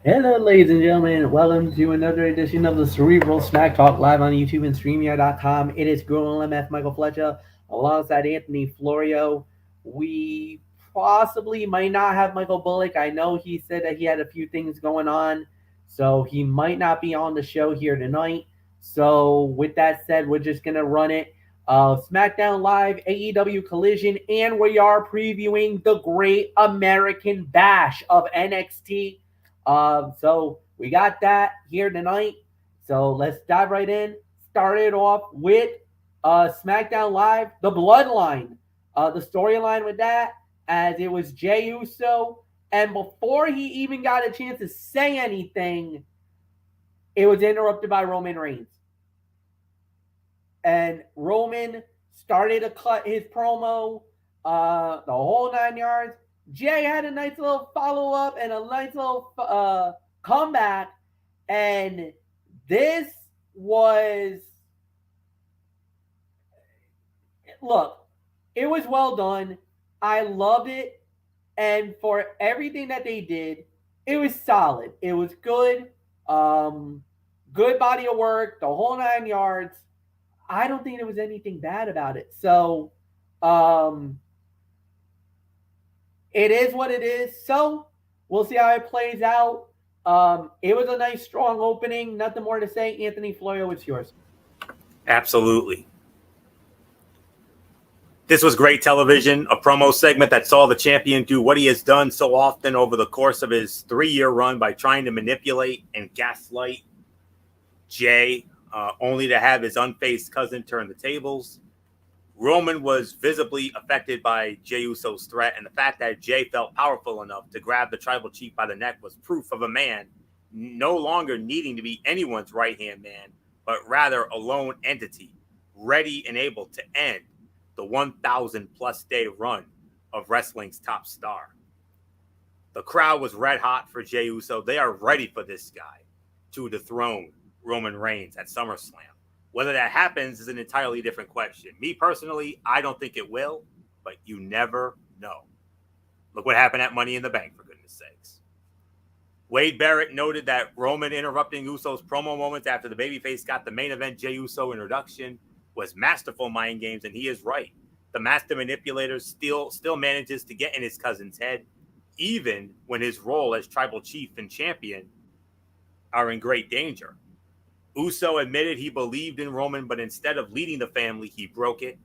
Hello, ladies and gentlemen. Welcome to another edition of the Cerebral Smack Talk live on YouTube and StreamYard.com. It is Gorilla MF Michael Fletcher alongside Anthony Florio. We possibly might not have Michael Bullock. I know he said that he had a few things going on, so he might not be on the show here tonight. So, with that said, we're just going to run it. Smackdown Live, AEW Collision, and we are previewing the Great American Bash of NXT. So we got that here tonight. So let's dive right in. Started off with SmackDown Live, the Bloodline. The storyline with that, as it was Jey Uso, and before he even got a chance to say anything, it was interrupted by Roman Reigns. And Roman started to cut his promo, the whole 9 yards. Jay had a nice little follow up and a nice little comeback, and this was look, it was well done. I loved it, and for everything that they did, it was solid. It was good. Good body of work, the whole 9 yards. I don't think there was anything bad about it. So, um, it is what it is. So we'll see how it plays out. It was a nice, strong opening. Nothing more to say. Anthony Florio, it's yours. Absolutely. This was great television, a promo segment that saw the champion do what he has done so often over the course of his 3-year run by trying to manipulate and gaslight Jay, only to have his unfazed cousin turn the tables. Roman was visibly affected by Jey Uso's threat, and the fact that Jay felt powerful enough to grab the tribal chief by the neck was proof of a man no longer needing to be anyone's right-hand man, but rather a lone entity, ready and able to end the 1,000-plus day run of wrestling's top star. The crowd was red hot for Jey Uso. They are ready for this guy to dethrone Roman Reigns at SummerSlam. Whether that happens is an entirely different question. Me personally, I don't think it will, but you never know. Look what happened at Money in the Bank, for goodness sakes. Wade Barrett noted that Roman interrupting Uso's promo moments after the babyface got the main event Jey Uso introduction was masterful mind games, and he is right. The master manipulator still manages to get in his cousin's head, even when his role as tribal chief and champion are in great danger. Uso admitted he believed in Roman, but instead of leading the family, he broke it.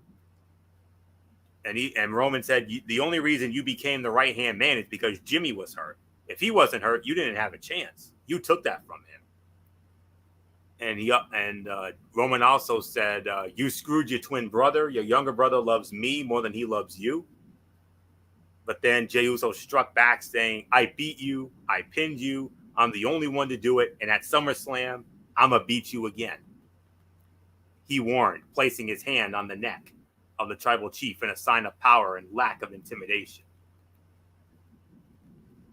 And Roman said, the only reason you became the right-hand man is because Jimmy was hurt. If he wasn't hurt, you didn't have a chance. You took that from him. And Roman also said, you screwed your twin brother. Your younger brother loves me more than he loves you. But then Jey Uso struck back saying, I beat you. I pinned you. I'm the only one to do it. And at SummerSlam, I'm going to beat you again. He warned, placing his hand on the neck of the tribal chief in a sign of power and lack of intimidation.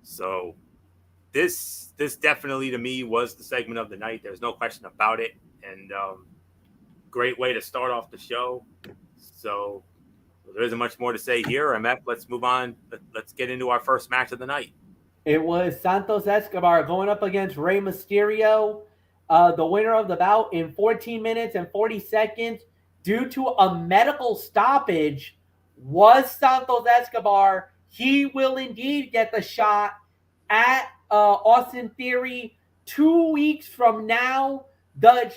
So this definitely to me was the segment of the night. There's no question about it. And great way to start off the show. So there isn't much more to say here. MF, let's move on. Let's get into our first match of the night. It was Santos Escobar going up against Rey Mysterio. The winner of the bout in 14 minutes and 40 seconds due to a medical stoppage was Santos Escobar. He will indeed get the shot at Austin Theory 2 weeks from now. The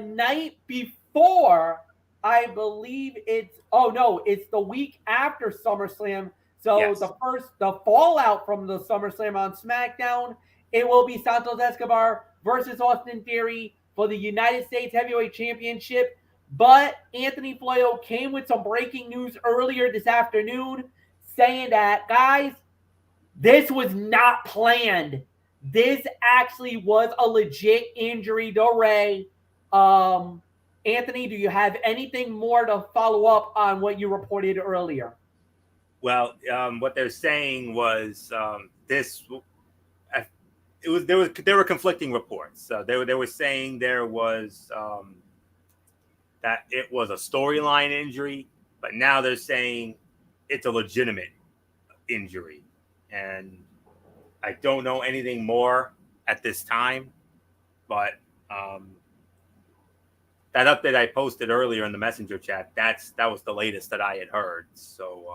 night before, I believe it's the week after SummerSlam. So yes. The fallout from the SummerSlam on SmackDown, it will be Santos Escobar versus Austin Theory for the United States Heavyweight Championship. But Anthony Florio came with some breaking news earlier this afternoon saying that, guys, this was not planned. This actually was a legit injury to Rey. Anthony, do you have anything more to follow up on what you reported earlier? Well, what they're saying was there were conflicting reports. They were saying there was that it was a storyline injury, but now they're saying it's a legitimate injury, and I don't know anything more at this time. But that update I posted earlier in the messenger chat, that was the latest that I had heard. So,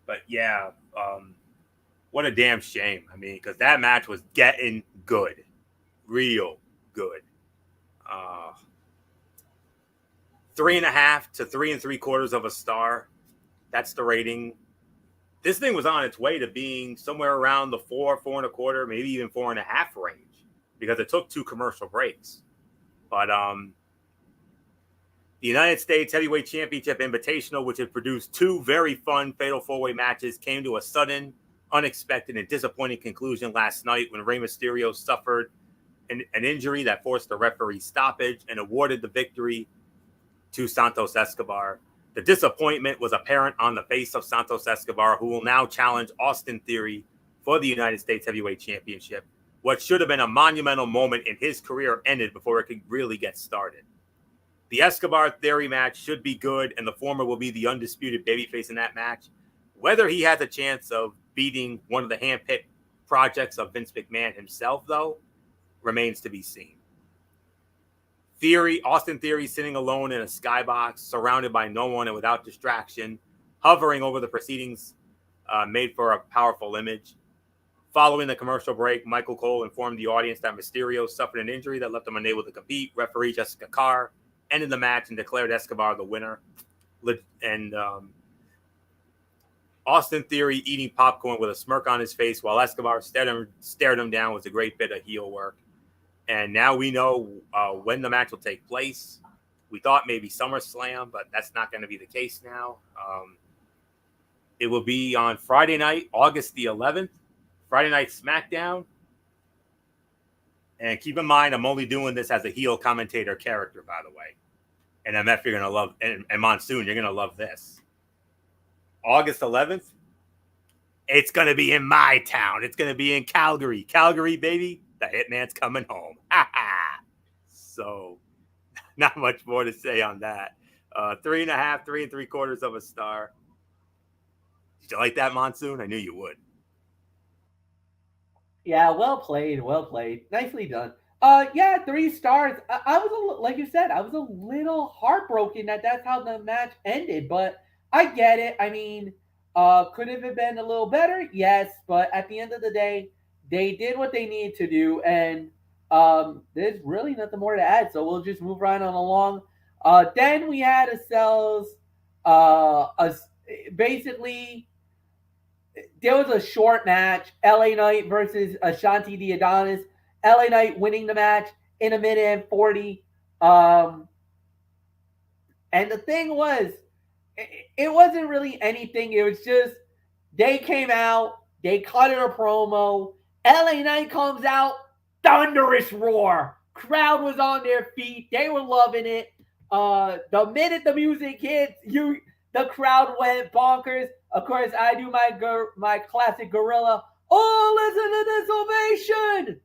but yeah, what a damn shame. I mean, because that match was getting good, real good. 3.5 to 3 3/4 of a star. That's the rating. This thing was on its way to being somewhere around the 4, 4.25, maybe even 4.5 range, because it took 2 commercial breaks. But the United States Heavyweight Championship Invitational, which had produced 2 very fun Fatal 4-Way matches, came to a sudden, unexpected, and disappointing conclusion last night when Rey Mysterio suffered an injury that forced the referee stoppage and awarded the victory to Santos Escobar. The disappointment was apparent on the face of Santos Escobar, who will now challenge Austin Theory for the United States Heavyweight Championship. What should have been a monumental moment in his career ended before it could really get started. The Escobar Theory match should be good, and the former will be the undisputed babyface in that match. Whether he has a chance of beating one of the handpicked projects of Vince McMahon himself, though, remains to be seen. Austin Theory sitting alone in a skybox, surrounded by no one and without distraction, hovering over the proceedings, made for a powerful image. Following the commercial break, Michael Cole informed the audience that Mysterio suffered an injury that left him unable to compete. Referee Jessica Carr ended the match and declared Escobar the winner. And Austin Theory eating popcorn with a smirk on his face while Escobar stared him down was a great bit of heel work. And now we know when the match will take place. We thought maybe SummerSlam, but that's not going to be the case now. It will be on Friday night, August the 11th, Friday Night Smackdown. And keep in mind, I'm only doing this as a heel commentator character, by the way. And MF, you're going to love, and Monsoon, you're going to love this. August 11th, it's going to be in my town. It's going to be in Calgary. Calgary, baby. The Hitman's coming home. So, not much more to say on that. 3.5, 3 3/4 of a star. Did you like that, Monsoon? I knew you would. Yeah, well played, well played. Nicely done. Yeah, 3 stars. I was like you said, I was a little heartbroken that that's how the match ended, but I get it. I mean, could it have been a little better? Yes, but at the end of the day, they did what they needed to do, and there's really nothing more to add. So we'll just move right on along. Then we had ourselves basically there was a short match, LA Knight versus Ashanti the Adonis. LA Knight winning the match in 1:40. And the thing was, it wasn't really anything. It was just they came out, they cut in a promo. LA Knight comes out, thunderous roar. Crowd was on their feet. They were loving it. The minute the music hit, the crowd went bonkers. Of course, I do my classic gorilla. Oh, listen to this ovation!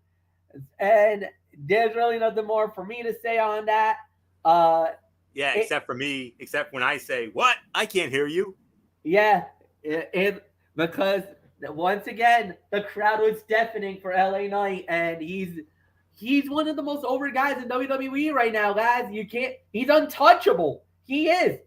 And there's really nothing more for me to say on that. Except for me, except when I say, what? I can't hear you. Yeah, because once again, the crowd was deafening for LA Knight, and he's one of the most over guys in WWE right now, guys. He's untouchable. He is.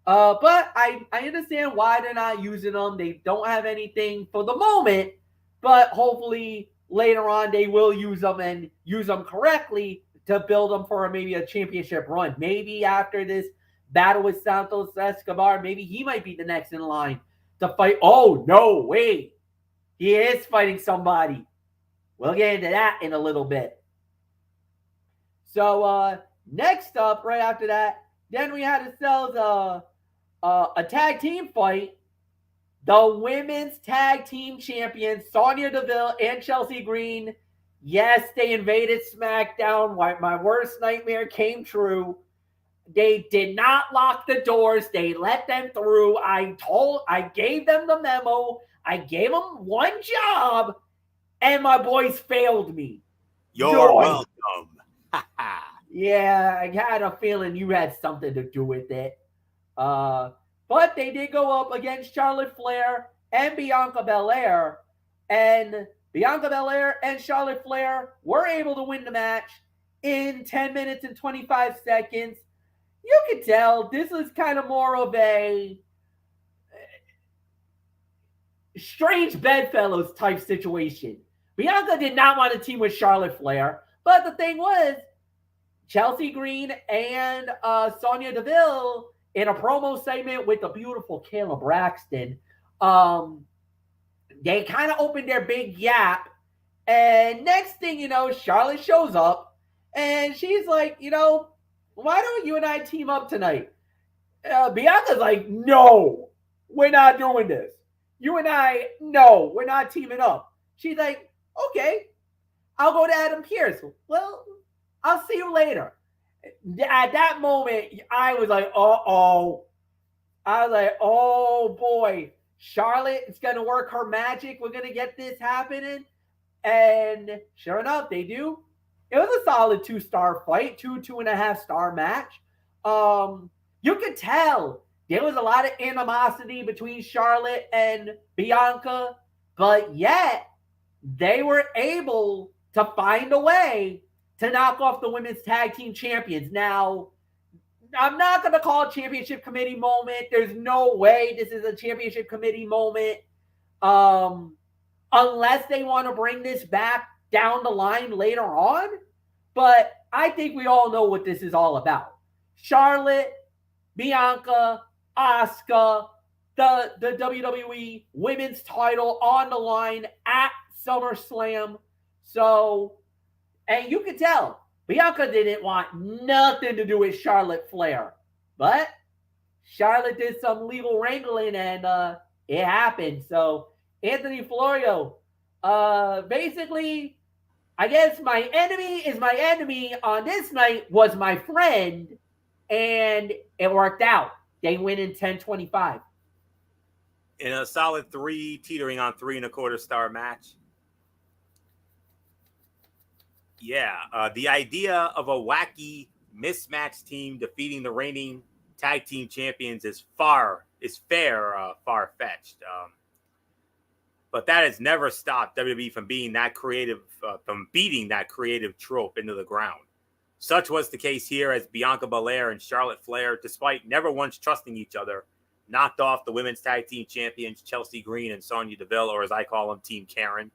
But I understand why they're not using them. They don't have anything for the moment, but hopefully later on they will use them and use them correctly to build them for maybe a championship run. Maybe after this battle with Santos Escobar, maybe he might be the next in line to fight. Oh, no, wait. He is fighting somebody. We'll get into that in a little bit. So next up, right after that, then we had ourselves a tag team fight. The women's tag team champions, Sonya Deville and Chelsea Green. Yes, they invaded SmackDown. My worst nightmare came true. They did not lock the doors. They let them through. I gave them the memo. I gave them one job, and my boys failed me. You're welcome. Yeah, I had a feeling you had something to do with it. But they did go up against Charlotte Flair and Bianca Belair, and Bianca Belair and Charlotte Flair were able to win the match in 10 minutes and 25 seconds. You could tell this was kind of more of a strange bedfellows type situation. Bianca did not want to team with Charlotte Flair, but the thing was, Chelsea Green and Sonya Deville in a promo segment with the beautiful Kayla Braxton, they kind of opened their big yap, and next thing you know, Charlotte shows up, and she's like, why don't you and I team up tonight? Bianca's like, no, we're not doing this. You and I, no, we're not teaming up. She's like, okay, I'll go to Adam Pearce. Well, I'll see you later. At that moment, I was like, uh-oh. I was like, oh, boy. Charlotte is going to work her magic. We're going to get this happening. And sure enough, they do. It was a solid 2-star fight, 2.5-star match. You could tell there was a lot of animosity between Charlotte and Bianca, but yet they were able to find a way to knock off the women's tag team champions. Now, I'm not going to call it championship committee moment. There's no way this is a championship committee moment. Unless they want to bring this back down the line later on. But I think we all know what this is all about. Charlotte, Bianca, Asuka, the WWE women's title on the line at SummerSlam. So, and you can tell, Bianca didn't want nothing to do with Charlotte Flair. But Charlotte did some legal wrangling and it happened. So, Anthony Florio, basically, I guess my enemy is my enemy on this night was my friend, and it worked out. They win in 10-25. In a solid 3, teetering on 3.25-star match. Yeah, the idea of a wacky mismatched team defeating the reigning tag team champions is far-fetched. But that has never stopped WWE from being that creative, from beating that creative trope into the ground. Such was the case here as Bianca Belair and Charlotte Flair, despite never once trusting each other, knocked off the women's tag team champions Chelsea Green and Sonya Deville, or as I call them, Team Karen.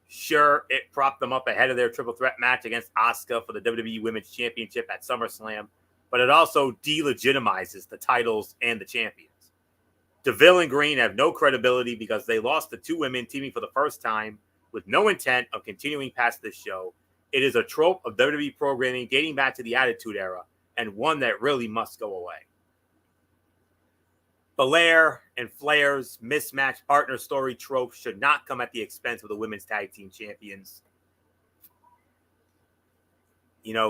Sure, it propped them up ahead of their triple threat match against Asuka for the WWE Women's Championship at SummerSlam, but it also delegitimizes the titles and the champions. Deville and Green have no credibility because they lost to two women teaming for the first time with no intent of continuing past this show. It is a trope of WWE programming dating back to the Attitude Era and one that really must go away. Belair and Flair's mismatched partner story trope should not come at the expense of the women's tag team champions.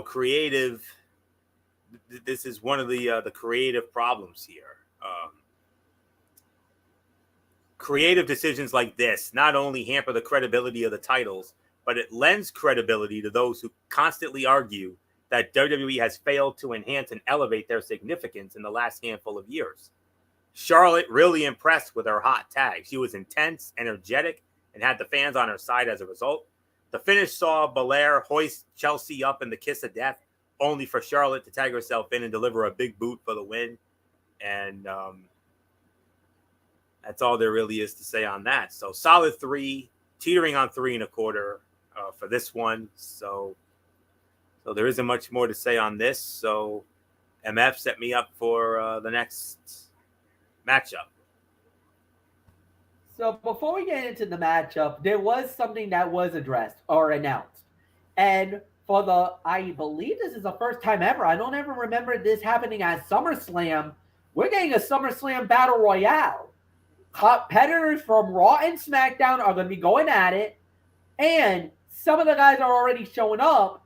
Creative. This is one of the creative problems here. Creative decisions like this not only hamper the credibility of the titles, but it lends credibility to those who constantly argue that WWE has failed to enhance and elevate their significance in the last handful of years. Charlotte really impressed with her hot tag. She was intense, energetic, and had the fans on her side as a result. The finish saw Belair hoist Chelsea up in the kiss of death, only for Charlotte to tag herself in and deliver a big boot for the win. And that's all there really is to say on that. So solid 3, teetering on 3.25 for this one. So there isn't much more to say on this. So MF set me up for the next matchup. So before we get into the matchup, there was something that was addressed or announced. And I believe this is the first time ever. I don't ever remember this happening at SummerSlam. We're getting a SummerSlam Battle Royale. Competitors from Raw and SmackDown are going to be going at it. And some of the guys are already showing up.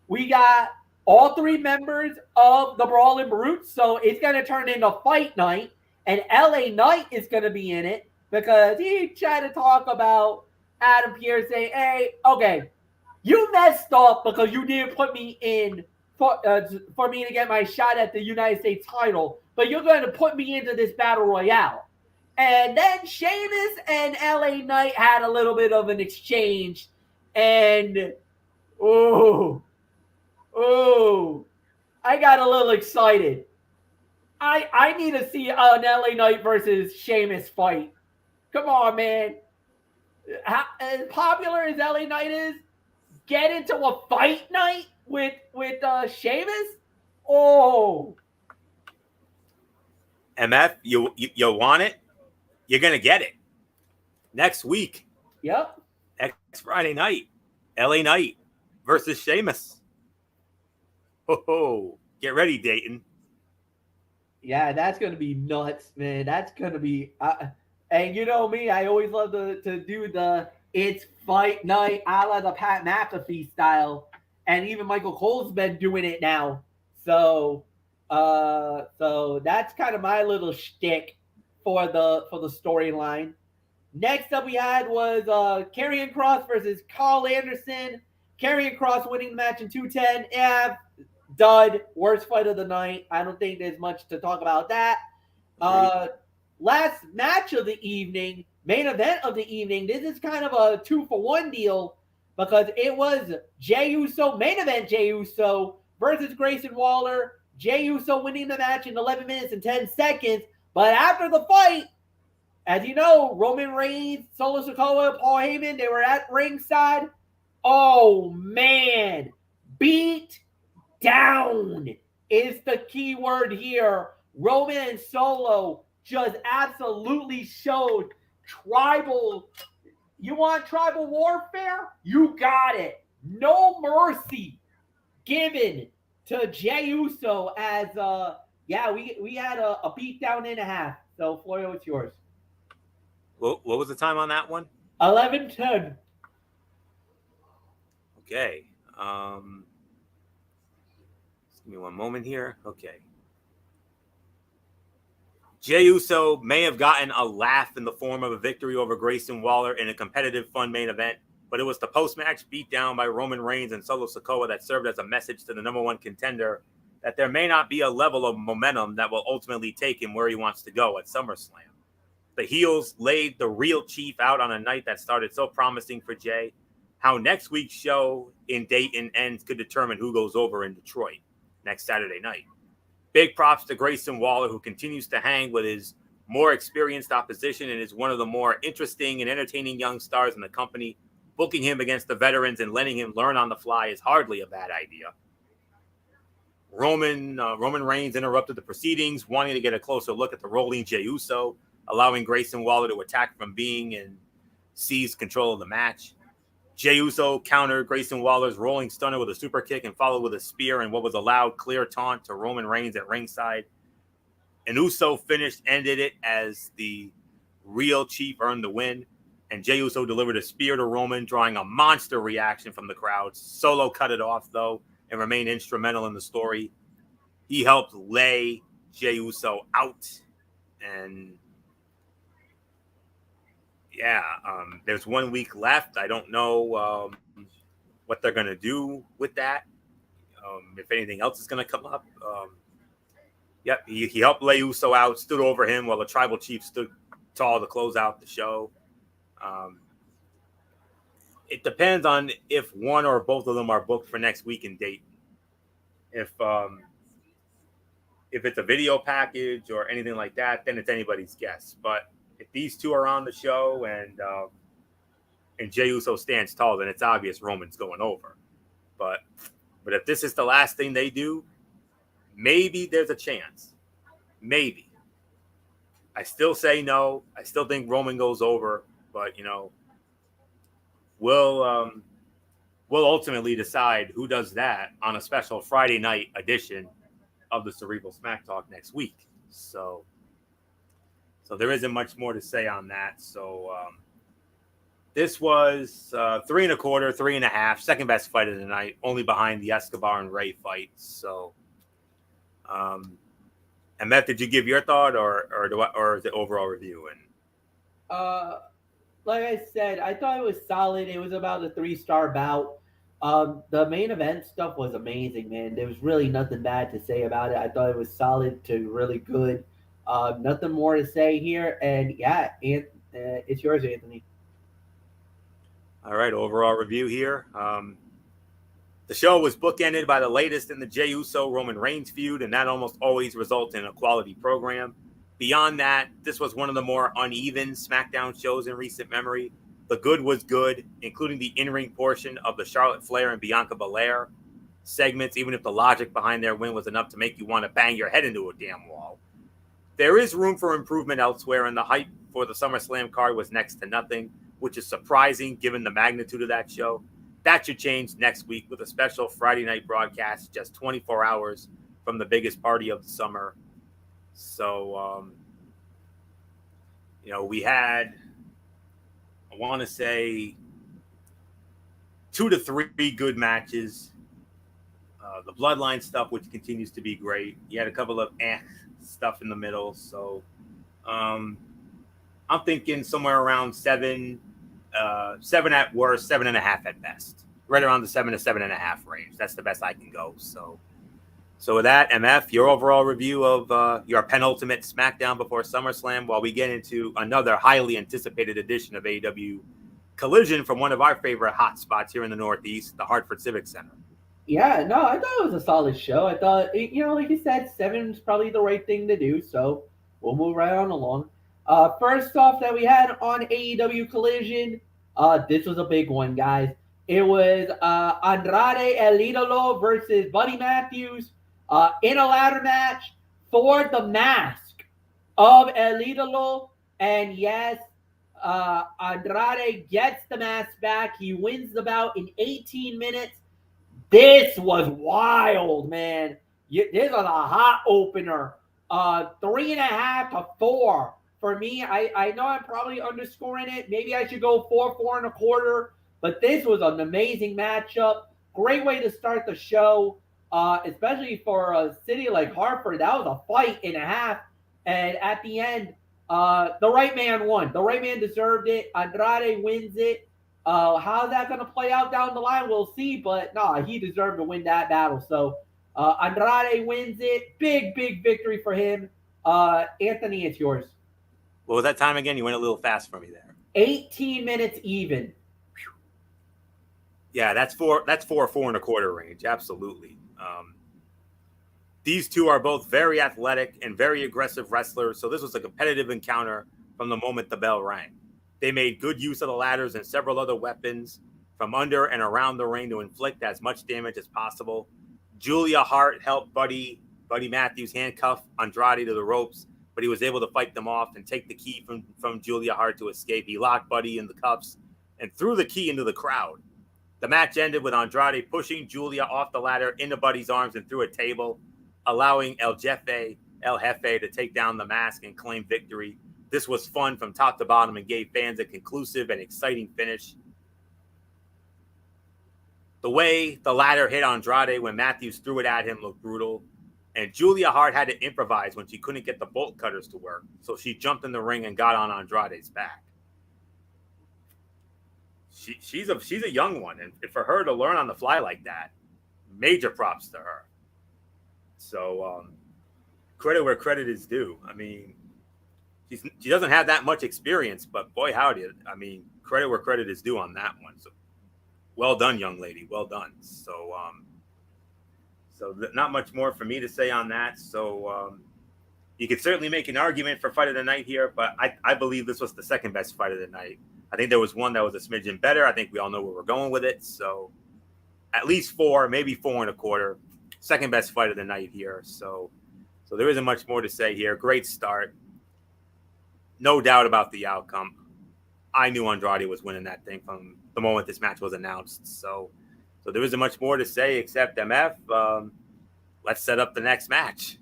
We got all 3 members of the Brawling Brutes. So it's going to turn into Fight Night. And LA Knight is going to be in it because he tried to talk about Adam Pearce saying, hey, okay, you messed up because you didn't put me in for me to get my shot at the United States title, but you're going to put me into this Battle Royale. And then Sheamus and LA Knight had a little bit of an exchange. And, oh, I got a little excited. I need to see an LA Knight versus Sheamus fight. Come on, man. As popular as LA Knight is, get into a fight night with Sheamus? Oh. MF, you want it? You're going to get it. Next week. Yep. Next Friday night. LA Knight versus Sheamus. Ho, get ready, Dayton. Yeah, that's going to be nuts, man. That's going to be... and you know me, I always love to do the it's fight night a la the Pat McAfee style. And even Michael Cole's been doing it now. So that's kind of my little shtick for the storyline. Next up we had was Karrion Kross versus Carl Anderson. Karrion Kross winning the match in 2:10. Yeah, dud. Worst fight of the night. I don't think there's much to talk about that. Last match of the evening, main event of the evening. This is kind of a 2-for-1 deal because it was Jey Uso, main event Jey Uso versus Grayson Waller. Jey Uso winning the match in 11 minutes and 10 seconds. But after the fight, as you know, Roman Reigns, Solo Sikoa, Paul Heyman, they were at ringside. Oh, man. Beat down is the key word here. Roman and Solo just absolutely showed tribal. You want tribal warfare? You got it. No mercy given to Jey Uso as, we had a beatdown and a half. So, Florio, it's yours. What was the time on that one? 11:10. Okay. Just give me one moment here. Okay. Jey Uso may have gotten a laugh in the form of a victory over Grayson Waller in a competitive, fun main event, but it was the post-match beatdown by Roman Reigns and Solo Sikoa that served as a message to the number one contender that there may not be a level of momentum that will ultimately take him where he wants to go at SummerSlam. The heels laid the real chief out on a night that started so promising for Jey. How next week's show in Dayton ends could determine who goes over in Detroit next Saturday night. Big props to Grayson Waller, who continues to hang with his more experienced opposition and is one of the more interesting and entertaining young stars in the company. Booking him against the veterans and letting him learn on the fly is hardly a bad idea. Roman Reigns interrupted the proceedings, wanting to get a closer look at the rolling Jey Uso, allowing Grayson Waller to attack from being and seize control of the match. Jey Uso countered Grayson Waller's rolling stunner with a super kick and followed with a spear and what was a loud, clear taunt to Roman Reigns at ringside. An Uso finish ended it as the real chief earned the win, and Jey Uso delivered a spear to Roman, drawing a monster reaction from the crowd. Solo cut it off, though, and remained instrumental in the story. He helped lay Jey Uso out, and there's 1 week left. I don't know what they're going to do with that. If anything else is going to come up. He helped lay Uso out, stood over him while the tribal chief stood tall to close out the show. It depends on if one or both of them are booked for next week in Dayton. If it's a video package or anything like that, then it's anybody's guess. But if these two are on the show and Jey Uso stands tall, then it's obvious Roman's going over. But if this is the last thing they do, maybe there's a chance. Maybe. I still say no. I still think Roman goes over, but we'll ultimately decide who does that on a special Friday night edition of the Cerebral Smack Talk next week. So there isn't much more to say on that. So this was 3 1/4, 3.5, second best fight of the night, only behind the Escobar and Ray fight. So, and Matt, did you give your thought or the overall review? And like I said, I thought it was solid. It was about a 3-star bout. The main event stuff was amazing, man. There was really nothing bad to say about it. I thought it was solid to really good. Nothing more to say here. And yeah, it's yours, Anthony. All right, overall review here. The show was bookended by the latest in the Jey Uso Roman Reigns feud, and that almost always results in a quality program. Beyond that, this was one of the more uneven SmackDown shows in recent memory. The good was good, including the in-ring portion of the Charlotte Flair and Bianca Belair segments, even if the logic behind their win was enough to make you want to bang your head into a damn wall. There is room for improvement elsewhere, and the hype for the SummerSlam card was next to nothing, which is surprising given the magnitude of that show. That should change next week with a special Friday night broadcast just 24 hours from the biggest party of the summer. So, we had, I want to say, 2 to 3 good matches. The Bloodline stuff, which continues to be great. You had a couple of stuff in the middle. So, I'm thinking somewhere around 7 at worst, 7.5 at best. Right around the 7 to 7.5 range. That's the best I can go. So with that, MF, your overall review of your penultimate SmackDown before SummerSlam, while we get into another highly anticipated edition of AEW Collision from one of our favorite hot spots here in the Northeast, the Hartford Civic Center. Yeah, no, I thought it was a solid show. I thought, like you said, 7 is probably the right thing to do. So we'll move right on along. First off, that we had on AEW Collision, this was a big one, guys. It was Andrade El Idolo versus Buddy Matthews in a ladder match for the mask of El Idolo. And yes, Andrade gets the mask back. He wins the bout in 18 minutes. This was wild, man. This was a hot opener. 3.5 to 4 for me. I know I'm probably underscoring it. Maybe I should go 4.25. But this was an amazing matchup. Great way to start the show, especially for a city like Hartford. That was a fight and a half. And at the end, the right man won. The right man deserved it. Andrade wins it. How's that going to play out down the line? We'll see. But no, he deserved to win that battle. So Andrade wins it. Big victory for him. Anthony, it's yours. What was that time again? You went a little fast for me there. 18 minutes even. Yeah, that's 4.25 range. Absolutely. These two are both very athletic and very aggressive wrestlers. So this was a competitive encounter from the moment the bell rang. They made good use of the ladders and several other weapons from under and around the ring to inflict as much damage as possible. Julia Hart helped Buddy Matthews handcuff Andrade to the ropes, but he was able to fight them off and take the key from Julia Hart to escape. He locked Buddy in the cuffs and threw the key into the crowd. The match ended with Andrade pushing Julia off the ladder into Buddy's arms and through a table, allowing El Jefe to take down the mask and claim victory. This was fun from top to bottom and gave fans a conclusive and exciting finish. The way the ladder hit Andrade when Matthews threw it at him looked brutal. And Julia Hart had to improvise when she couldn't get the bolt cutters to work. So she jumped in the ring and got on Andrade's back. She's a young one. And for her to learn on the fly like that, major props to her. So credit where credit is due. I mean, she doesn't have that much experience, but boy, howdy. I mean, credit where credit is due on that one. So well done, young lady. Well done. So not much more for me to say on that. So you could certainly make an argument for fight of the night here, but I believe this was the second best fight of the night. I think there was one that was a smidgen better. I think we all know where we're going with it. So at least 4, maybe 4.25. Second best fight of the night here. So there isn't much more to say here. Great start. No doubt about the outcome. I knew Andrade was winning that thing from the moment this match was announced. So there isn't much more to say except MF. Let's set up the next match.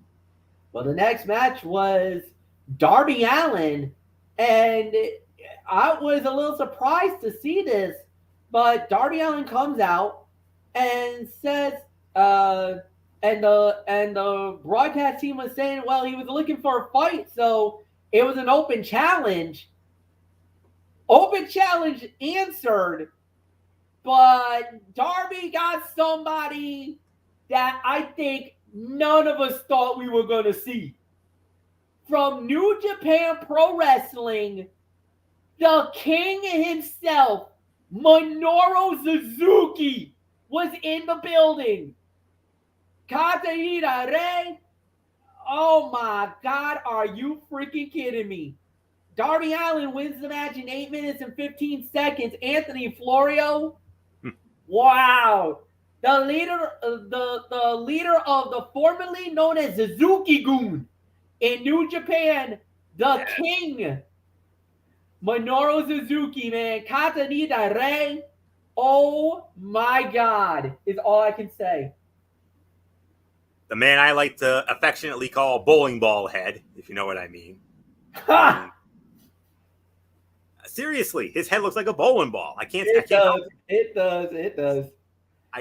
Well, the next match was Darby Allin, and I was a little surprised to see this, but Darby Allin comes out and says, and the broadcast team was saying, well, he was looking for a fight, so it was an open challenge. Open challenge answered, but Darby got somebody that I think none of us thought we were going to see. from New Japan Pro Wrestling, the king himself, Minoru Suzuki, was in the building. Katahira Rey. Oh my God, are you freaking kidding me? Darby Allin wins the match in 8 minutes and 15 seconds. Anthony Florio, wow. The leader of the formerly known as Suzuki-gun in New Japan, the king, Minoru Suzuki, man. Katanida Rey. Oh my God, is all I can say. The man I like to affectionately call bowling ball head, if you know what I mean. Seriously, his head looks like a bowling ball. I can't. It does.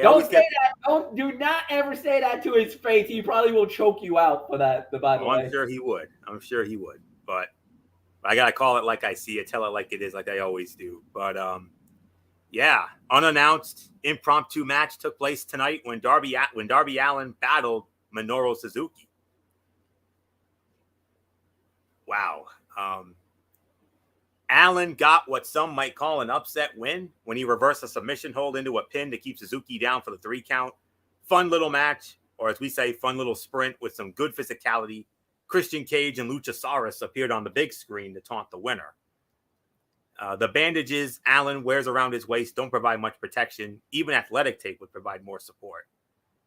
Don't say that. Do not ever say that to his face. He probably will choke you out for that. By the way, I'm sure he would. But I gotta call it like I see it, tell it like it is, like I always do. But yeah, unannounced impromptu match took place tonight when Darby Allin battled Minoru Suzuki. Wow. Allin got what some might call an upset win when he reversed a submission hold into a pin to keep Suzuki down for the 3 count. Fun little match, or as we say, fun little sprint with some good physicality. Christian Cage and Luchasaurus appeared on the big screen to taunt the winner. The bandages Allin wears around his waist don't provide much protection. Even athletic tape would provide more support.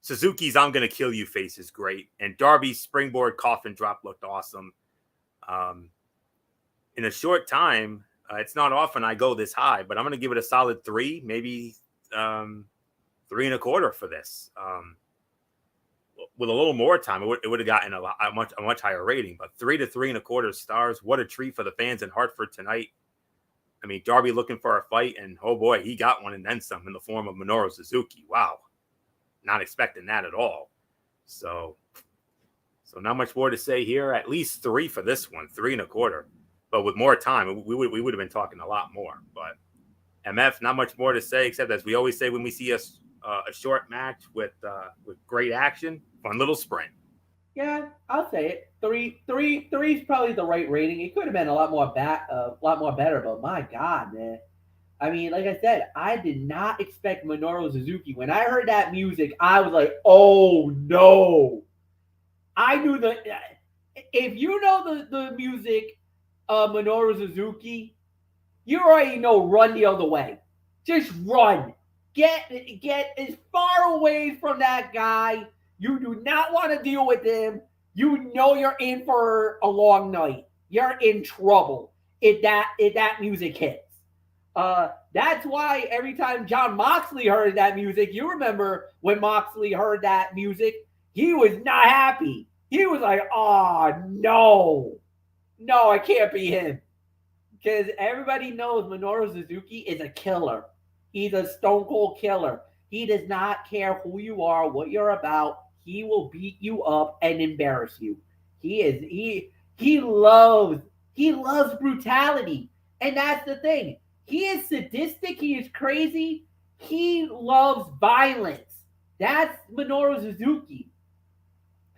Suzuki's "I'm gonna kill you" face is great, and Darby's springboard coffin drop looked awesome. In a short time, it's not often I go this high, but I'm going to give it a solid 3, maybe 3.25 for this. With a little more time, it would have gotten a much higher rating, but 3 to 3.25 stars. What a treat for the fans in Hartford tonight. I mean, Darby looking for a fight, and oh boy, he got one and then some in the form of Minoru Suzuki. Wow. Not expecting that at all. So not much more to say here. At least 3 for this one, 3.25. But with more time, we would have been talking a lot more. But MF, not much more to say, except as we always say when we see a short match with great action, fun little sprint. Yeah, I'll say it. Three is probably the right rating. It could have been a lot more better, but my God, man. I mean, like I said, I did not expect Minoru Suzuki. When I heard that music, I was like, oh no. I knew if you know the music of Minoru Suzuki, you already know run the other way. Just run. Get as far away from that guy. You do not want to deal with him. You know you're in for a long night. You're in trouble if that music hits. That's why every time Jon Moxley heard that music, you remember when Moxley heard that music, he was not happy. He was like, oh, no, I can't be him. Because everybody knows Minoru Suzuki is a killer. He's a stone cold killer. He does not care who you are, what you're about. He will beat you up and embarrass you. He loves brutality. And that's the thing. He is sadistic. He is crazy. He loves violence. That's Minoru Suzuki.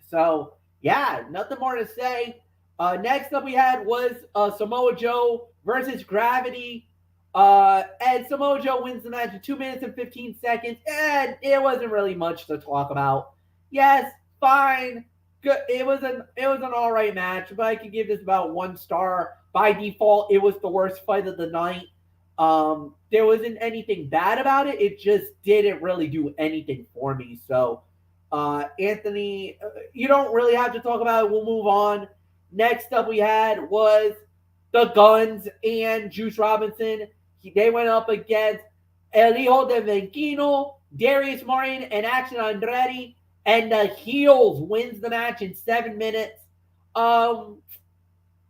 So, yeah, nothing more to say. Next up we had was Samoa Joe versus Gravity. And Samoa Joe wins the match in 2 minutes and 15 seconds. And it wasn't really much to talk about. Yes, fine. Good. It was an all right match, but I could give this about 1 star. By default, it was the worst fight of the night. There wasn't anything bad about it. It just didn't really do anything for me. So, Anthony, you don't really have to talk about it. We'll move on. Next up we had was the Guns and Juice Robinson. They went up against El Hijo de Venquino, Darius Martin, and Action Andretti. And the Heels wins the match in 7 minutes. It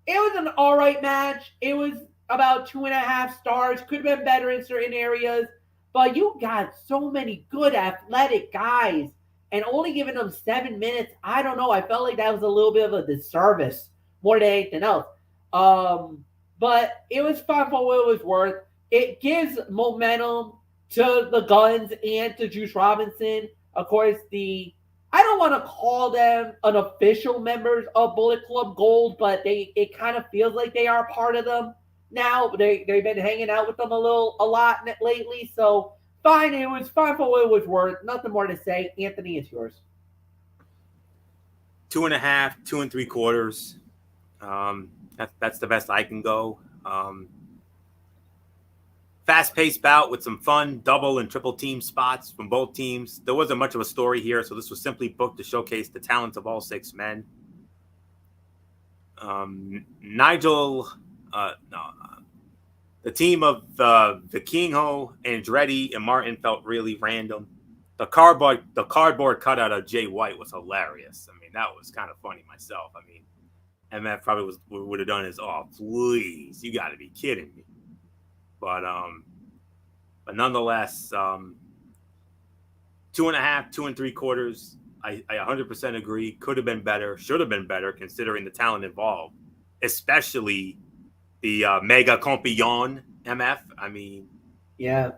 was an all right match. It was about 2.5 stars. Could have been better in certain areas. But you got so many good athletic guys. And only giving them 7 minutes, I don't know. I felt like that was a little bit of a disservice more than anything else. But it was fun for what it was worth. It gives momentum to the Guns and to Juice Robinson. Of course, I don't don't want to call them an official members of Bullet Club Gold, but it kind of feels like they are part of them now. They've been hanging out with them a lot lately. So fine, it was fine for what it was worth. Nothing more to say. Anthony, it's yours. 2.5, 2 3/4. That's the best I can go. Fast-paced bout with some fun double and triple team spots from both teams. There wasn't much of a story here, so this was simply booked to showcase the talents of all 6 men. The team of Vikingo, Andretti, and Martin felt really random. The cardboard cutout of Jay White was hilarious. I mean, that was kind of funny myself. I mean, MF probably would have done his, oh, please, you got to be kidding me. But nonetheless, 2.5, 2 3/4. I 100% agree. Could have been better. Should have been better considering the talent involved, especially the Mega Campion MF. I mean, yeah.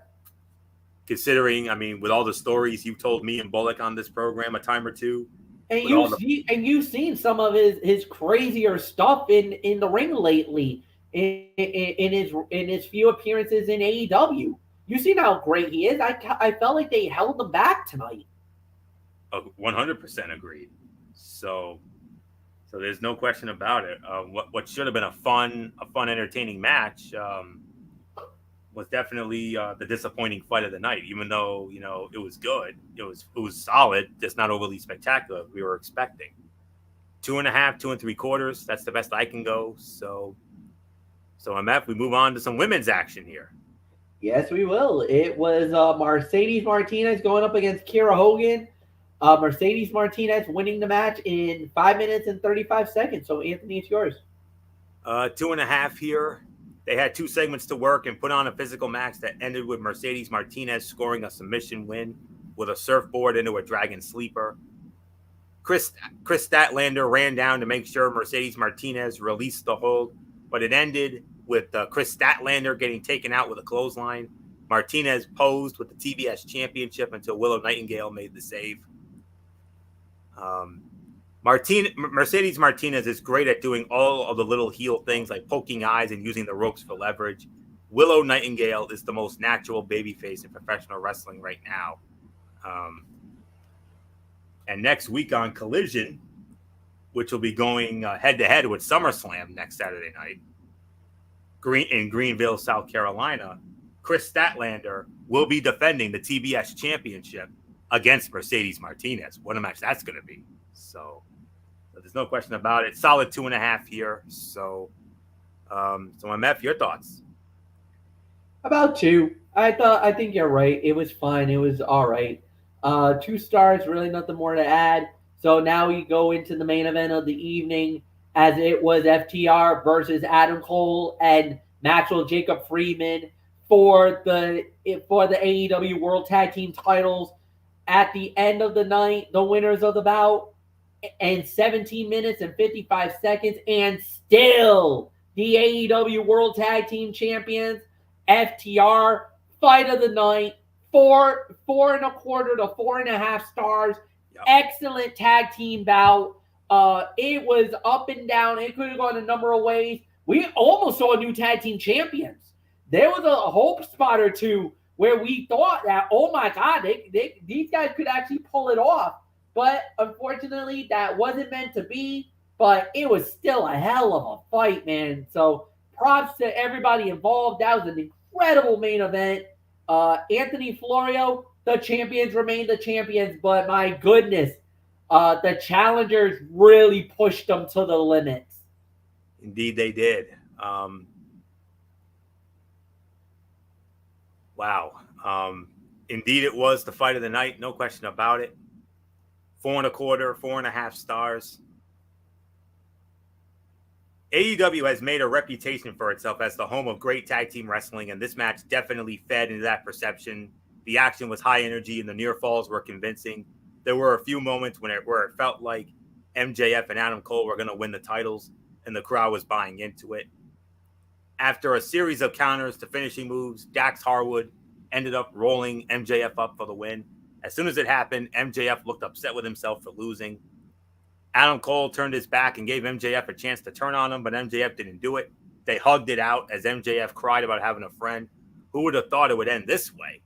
Considering, I mean, with all the stories you've told me and Bullock on this program a time or two, and you've seen some of his crazier stuff in the ring lately. In his few appearances in AEW, you seen how great he is. I felt like they held him back tonight. 100% agreed. So there's no question about it. What should have been a fun, entertaining match was definitely the disappointing fight of the night. Even though it was good, it was solid, just not overly spectacular. We were expecting 2.5, 2 3/4. That's the best I can go. So MF, we move on to some women's action here. Yes, we will. It was Mercedes Martinez going up against Kiera Hogan. Mercedes Martinez winning the match in 5 minutes and 35 seconds. So, Anthony, it's yours. 2.5 here. They had 2 segments to work and put on a physical match that ended with Mercedes Martinez scoring a submission win with a surfboard into a dragon sleeper. Chris Statlander ran down to make sure Mercedes Martinez released the hold, but it ended with Chris Statlander getting taken out with a clothesline. Martinez posed with the TBS championship until Willow Nightingale made the save. Mercedes Martinez is great at doing all of the little heel things like poking eyes and using the ropes for leverage. Willow Nightingale is the most natural babyface in professional wrestling right now. And next week on Collision, which will be going head-to-head with SummerSlam next Saturday night, in Greenville, South Carolina, Chris Statlander will be defending the TBS championship against Mercedes Martinez. What a match that's going to be. So there's no question about it. Solid 2.5 here. So MF, your thoughts? About 2. I think you're right. It was fine. It was all right. 2 stars, really nothing more to add. So now we go into the main event of the evening, as it was FTR versus Adam Cole and Maxwell Jacob Friedman for the AEW World Tag Team titles. At the end of the night, the winners of the bout, and 17 minutes and 55 seconds, and still the AEW World Tag Team Champions, FTR, fight of the night, 4 4.25 to 4.5 stars. Yep. Excellent tag team bout. It was up and down. It could have gone a number of ways. We almost saw new tag team champions. There was a hope spot or two where we thought that, oh my God, these guys could actually pull it off. But unfortunately, that wasn't meant to be. But it was still a hell of a fight, man. So props to everybody involved. That was an incredible main event. Anthony Florio, the champions remain the champions. But my goodness, the challengers really pushed them to the limits. Indeed, they did. Wow. Indeed, it was the fight of the night. No question about it. 4.25, 4.5 stars. AEW has made a reputation for itself as the home of great tag team wrestling, and this match definitely fed into that perception. The action was high energy, and the near falls were convincing. There were a few moments where it felt like MJF and Adam Cole were going to win the titles, and the crowd was buying into it. After a series of counters to finishing moves, Dax Harwood ended up rolling MJF up for the win. As soon as it happened, MJF looked upset with himself for losing. Adam Cole turned his back and gave MJF a chance to turn on him, but MJF didn't do it. They hugged it out as MJF cried about having a friend. Who would have thought it would end this way?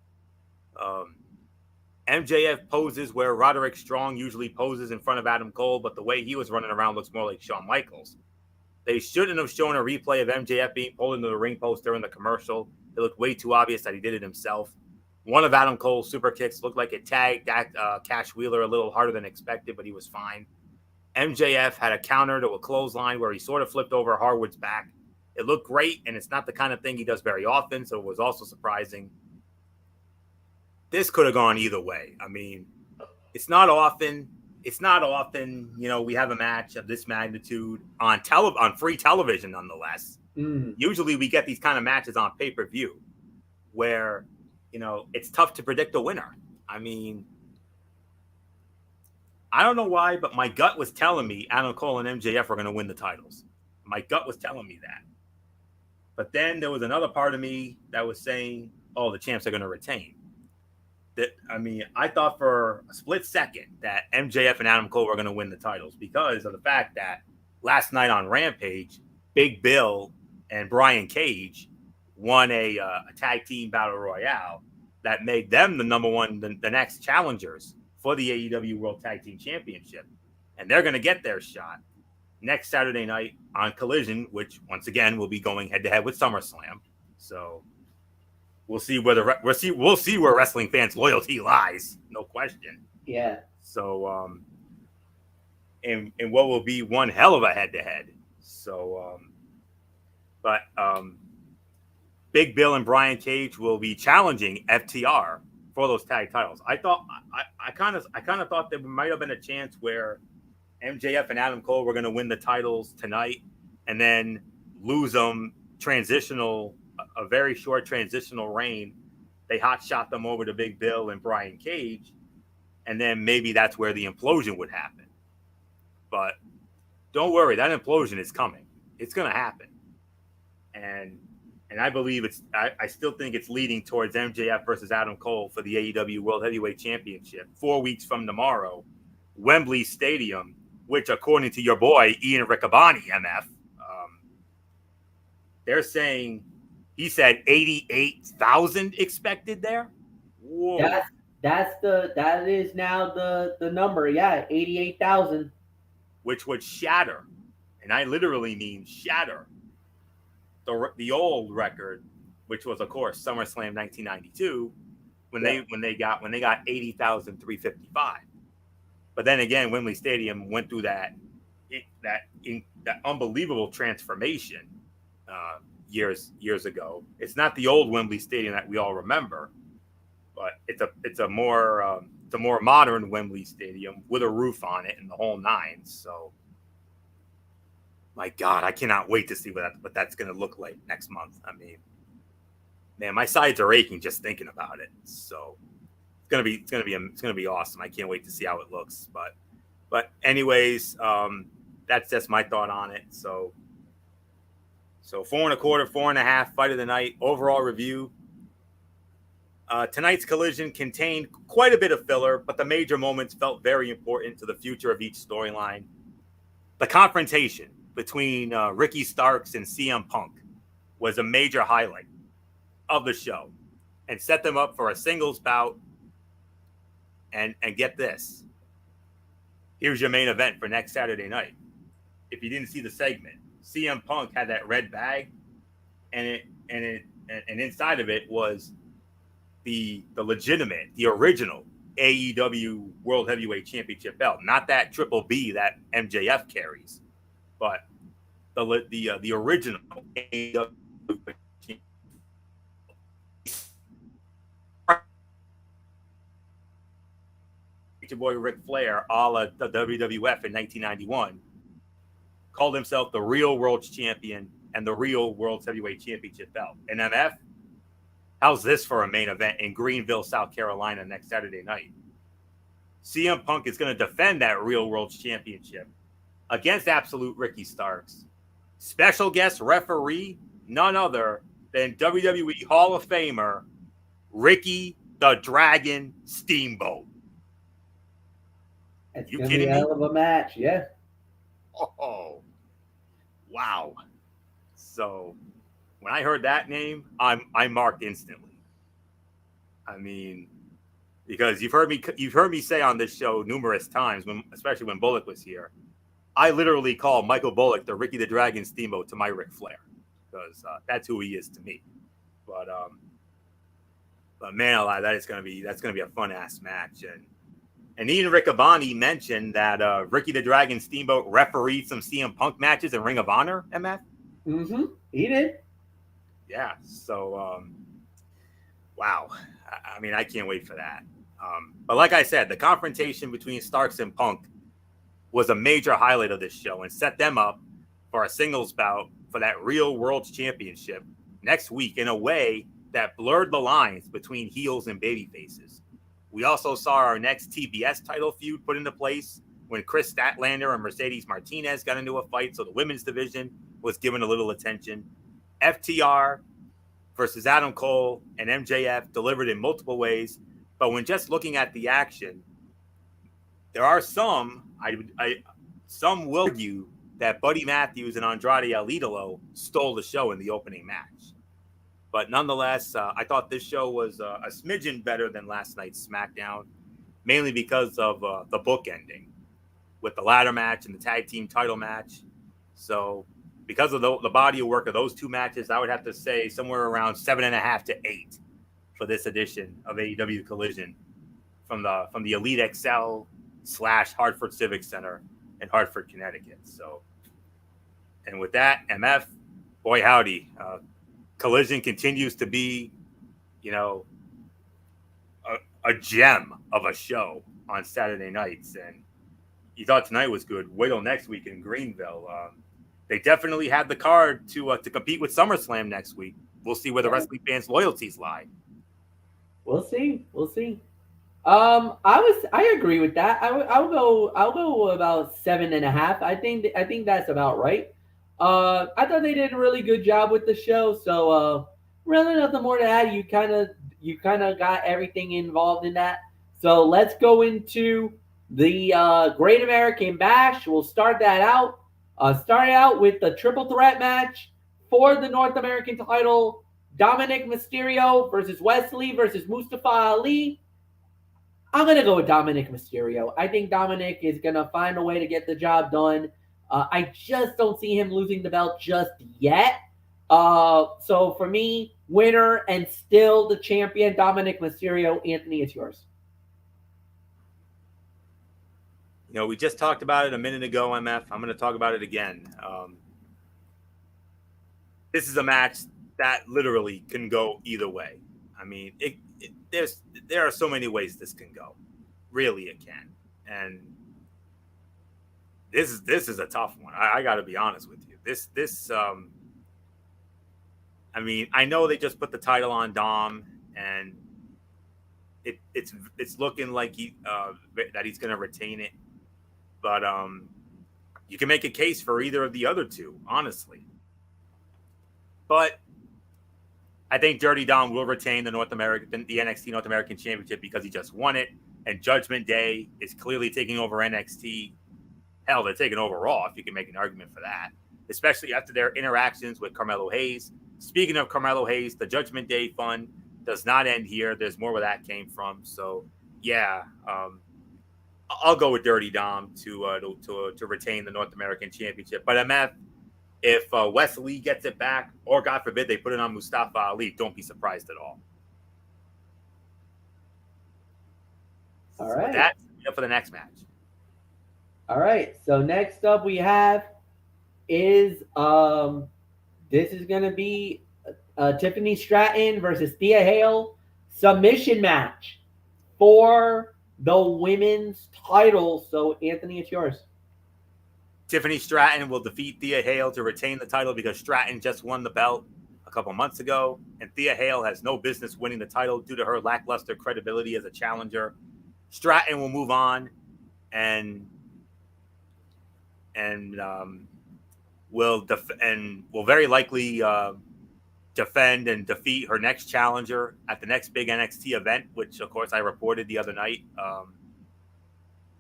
MJF poses where Roderick Strong usually poses in front of Adam Cole, but the way he was running around looks more like Shawn Michaels. They shouldn't have shown a replay of MJF being pulled into the ring post during the commercial. It looked way too obvious that he did it himself. One of Adam Cole's super kicks looked like it tagged Cash Wheeler a little harder than expected, but he was fine. MJF had a counter to a clothesline where he sort of flipped over Harwood's back. It looked great, and it's not the kind of thing he does very often, so it was also surprising. This could have gone either way. I mean, it's not often, we have a match of this magnitude on free television, nonetheless. Usually we get these kind of matches on pay-per-view where, it's tough to predict a winner. I mean, I don't know why, but my gut was telling me Adam Cole and MJF were going to win the titles. My gut was telling me that. But then there was another part of me that was saying, oh, the champs are going to retain. I thought for a split second that MJF and Adam Cole were going to win the titles because of the fact that last night on Rampage, Big Bill and Brian Cage won a tag team battle royale that made them the next challengers for the AEW World Tag Team Championship. And they're going to get their shot next Saturday night on Collision, which once again will be going head to head with SummerSlam. So we'll see where wrestling fans' loyalty lies, no question. Yeah. So, and what will be one hell of a head-to-head. So, Big Bill and Brian Cage will be challenging FTR for those tag titles. I kind of thought there might have been a chance where MJF and Adam Cole were going to win the titles tonight, and then lose them a very short transitional reign. They hotshot them over to Big Bill and Brian Cage, and then maybe that's where the implosion would happen. But don't worry, that implosion is coming. It's going to happen. And I believe I still think it's leading towards MJF versus Adam Cole for the AEW World Heavyweight Championship 4 weeks from tomorrow, Wembley Stadium, which according to your boy, Ian Riccaboni, MF, they're saying he said 88,000 expected there. Whoa. That is now the number. Yeah, 88,000. Which would shatter, and I literally mean shatter, the old record, which was of course SummerSlam 1992, when they got 80,355. But then again, Wembley Stadium went through that unbelievable transformation years ago. It's not the old Wembley Stadium that we all remember, but it's a more modern Wembley Stadium with a roof on it and the whole nine. So, my God, I cannot wait to see what that's going to look like next month. I mean, man, my sides are aching just thinking about it. So it's gonna be awesome. I can't wait to see how it looks. But anyways, that's just my thought on it. So 4 1/4, 4 1/2 fight of the night. Overall review. Tonight's Collision contained quite a bit of filler, but the major moments felt very important to the future of each storyline. The confrontation between Ricky Starks and CM Punk was a major highlight of the show and set them up for a singles bout. And get this. Here's your main event for next Saturday night. If you didn't see the segment, CM Punk had that red bag, and inside of it was the legitimate, the original AEW World Heavyweight Championship belt, not that Triple B that MJF carries, but the original AEW. Your boy Ric Flair, a la the WWF in 1991, called himself the real world's champion and the real world's heavyweight championship belt. And MF, how's this for a main event in Greenville, South Carolina next Saturday night? CM Punk is going to defend that real world's championship against Absolute Ricky Starks. Special guest referee, none other than WWE Hall of Famer Ricky the Dragon Steamboat. It's You gonna be kidding a me? hell of a match. Yeah. Oh, wow. So when I heard that name, I marked instantly. I mean, because you've heard me say on this show numerous times, especially when Bullock was here, I literally call Michael Bullock the Ricky the Dragon Steamboat to my Ric Flair, because that's who he is to me. But man alive, that's gonna be a fun ass match. And Ian Riccaboni mentioned that Ricky the Dragon Steamboat refereed some CM Punk matches in Ring of Honor, MF. Mm-hmm. He did. Yeah. So wow. I mean, I can't wait for that. But like I said, the confrontation between Starks and Punk was a major highlight of this show and set them up for a singles bout for that real World Championship next week in a way that blurred the lines between heels and baby faces. We also saw our next TBS title feud put into place when Chris Statlander and Mercedes Martinez got into a fight, so the women's division was given a little attention. FTR versus Adam Cole and MJF delivered in multiple ways, but when just looking at the action, there are some will argue that Buddy Matthews and Andrade El Idolo stole the show in the opening match. But nonetheless, I thought this show was a smidgen better than last night's SmackDown, mainly because of the book ending with the ladder match and the tag team title match. So because of the body of work of those two matches, I would have to say somewhere around 7.5 to 8 for this edition of AEW Collision from the Elite XL / Hartford Civic Center in Hartford, Connecticut. So, and with that, MF, boy howdy, Collision continues to be, a gem of a show on Saturday nights. And you thought tonight was good. Wait till next week in Greenville. They definitely had the card to compete with SummerSlam next week. We'll see where the wrestling fans' loyalties lie. We'll see. I agree with that. I'll go about 7.5. I think that's about right. I thought they did a really good job with the show. So really nothing more to add. You kind of got everything involved in that. So let's go into the Great American Bash. We'll start that out. Start out with the triple threat match for the North American title. Dominic Mysterio versus Wesley versus Mustafa Ali. I'm going to go with Dominic Mysterio. I think Dominic is going to find a way to get the job done. I just don't see him losing the belt just yet. So for me, winner and still the champion, Dominic Mysterio. Anthony, it's yours. We just talked about it a minute ago, MF. I'm going to talk about it again. This is a match that literally can go either way. I mean, there are so many ways this can go. Really, it can. And this is a tough one. I got to be honest with you. I mean, I know they just put the title on Dom, and it's looking like that he's going to retain it. But you can make a case for either of the other two, honestly. But I think Dirty Dom will retain the NXT North American Championship because he just won it, and Judgment Day is clearly taking over NXT. Hell, they're taking over Raw, if you can make an argument for that, especially after their interactions with Carmelo Hayes. Speaking of Carmelo Hayes, the Judgment Day fun does not end here. There's more where that came from. So, yeah, I'll go with Dirty Dom to retain the North American Championship. But MF, if Wesley gets it back, or God forbid they put it on Mustafa Ali, don't be surprised at all. All right. So that's for the next match. All right. So next up we have is this is gonna be Tiffany Stratton versus Thea Hale submission match for the women's title. So Anthony, it's yours. Tiffany Stratton will defeat Thea Hale to retain the title because Stratton just won the belt a couple months ago, and Thea Hale has no business winning the title due to her lackluster credibility as a challenger. Stratton will move on and will very likely defend and defeat her next challenger at the next big NXT event, which, of course, I reported the other night,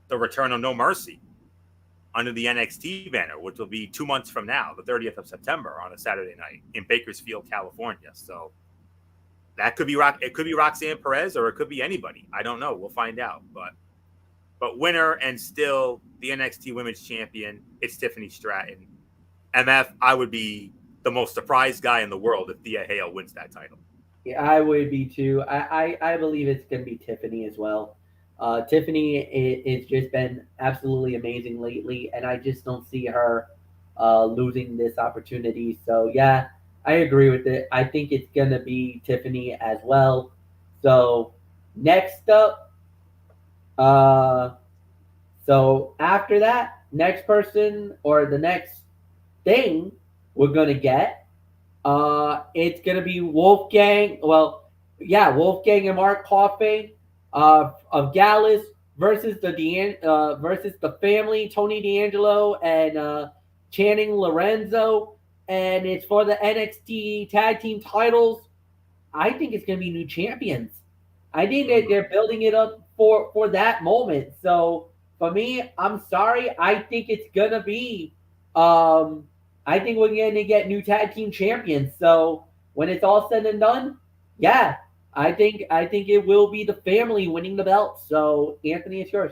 the return of No Mercy under the NXT banner, which will be 2 months from now, the 30th of September on a Saturday night in Bakersfield, California. So that could be it could be Roxanne Perez, or it could be anybody. I don't know. We'll find out. But winner and still the NXT Women's Champion, it's Tiffany Stratton. MF, I would be the most surprised guy in the world if Thea Hale wins that title. Yeah, I would be too. I believe it's going to be Tiffany as well. Tiffany it's just been absolutely amazing lately, and I just don't see her losing this opportunity. So yeah, I agree with it. I think it's going to be Tiffany as well. So next up, so after that, next person or the next thing we're going to get, it's going to be Wolfgang. Well, yeah, Wolfgang and Mark Coffey of Gallus versus versus the family, Tony D'Angelo and Channing Lorenzo, and it's for the NXT Tag Team titles. I think it's going to be new champions. I think that they're building it up for that moment. So for me, I'm sorry. I think it's going to be. I think we're going to get new tag team champions. So when it's all said and done, yeah, I think it will be the family winning the belt. So Anthony, it's yours.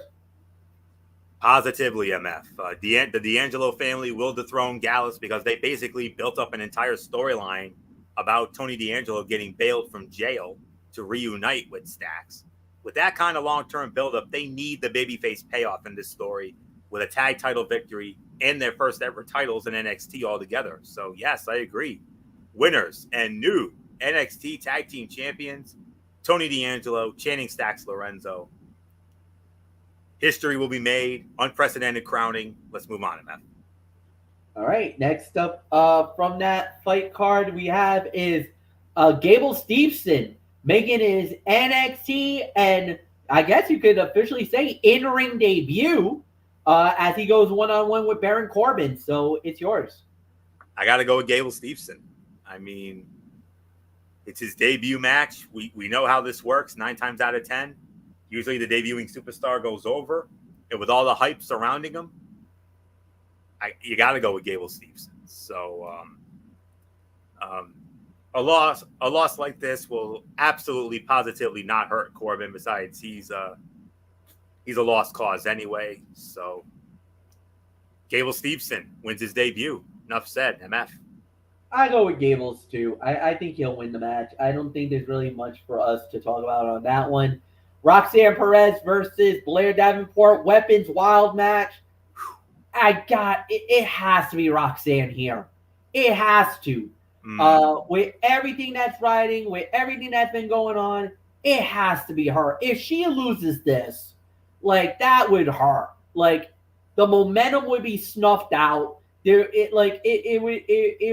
Positively, MF. The D'Angelo family will dethrone Gallus because they basically built up an entire storyline about Tony D'Angelo getting bailed from jail to reunite with Stacks. With that kind of long-term buildup, they need the babyface payoff in this story with a tag title victory and their first ever titles in NXT altogether. So yes, I agree. Winners and new NXT Tag Team Champions, Tony D'Angelo, Channing Stacks Lorenzo. History will be made. Unprecedented crowning. Let's move on, man. All right. Next up from that fight card we have is Gable Steveson making his NXT and I guess you could officially say in-ring debut as he goes one-on-one with Baron Corbin. So it's yours. I got to go with Gable Steveson. I mean, it's his debut match. We know how this works 9 times out of 10. Usually the debuting superstar goes over. And with all the hype surrounding him, you got to go with Gable Steveson. So a loss like this will absolutely, positively not hurt Corbin. Besides, he's a lost cause anyway. So Gable Steveson wins his debut. Enough said. MF. I go with Gables too. I think he'll win the match. I don't think there's really much for us to talk about on that one. Roxanne Perez versus Blair Davenport Weapons Wild match. It has to be Roxanne here. It has to. With everything that's riding, with everything that's been going on, it has to be her. If she loses this, like that would hurt. Like the momentum would be snuffed out. It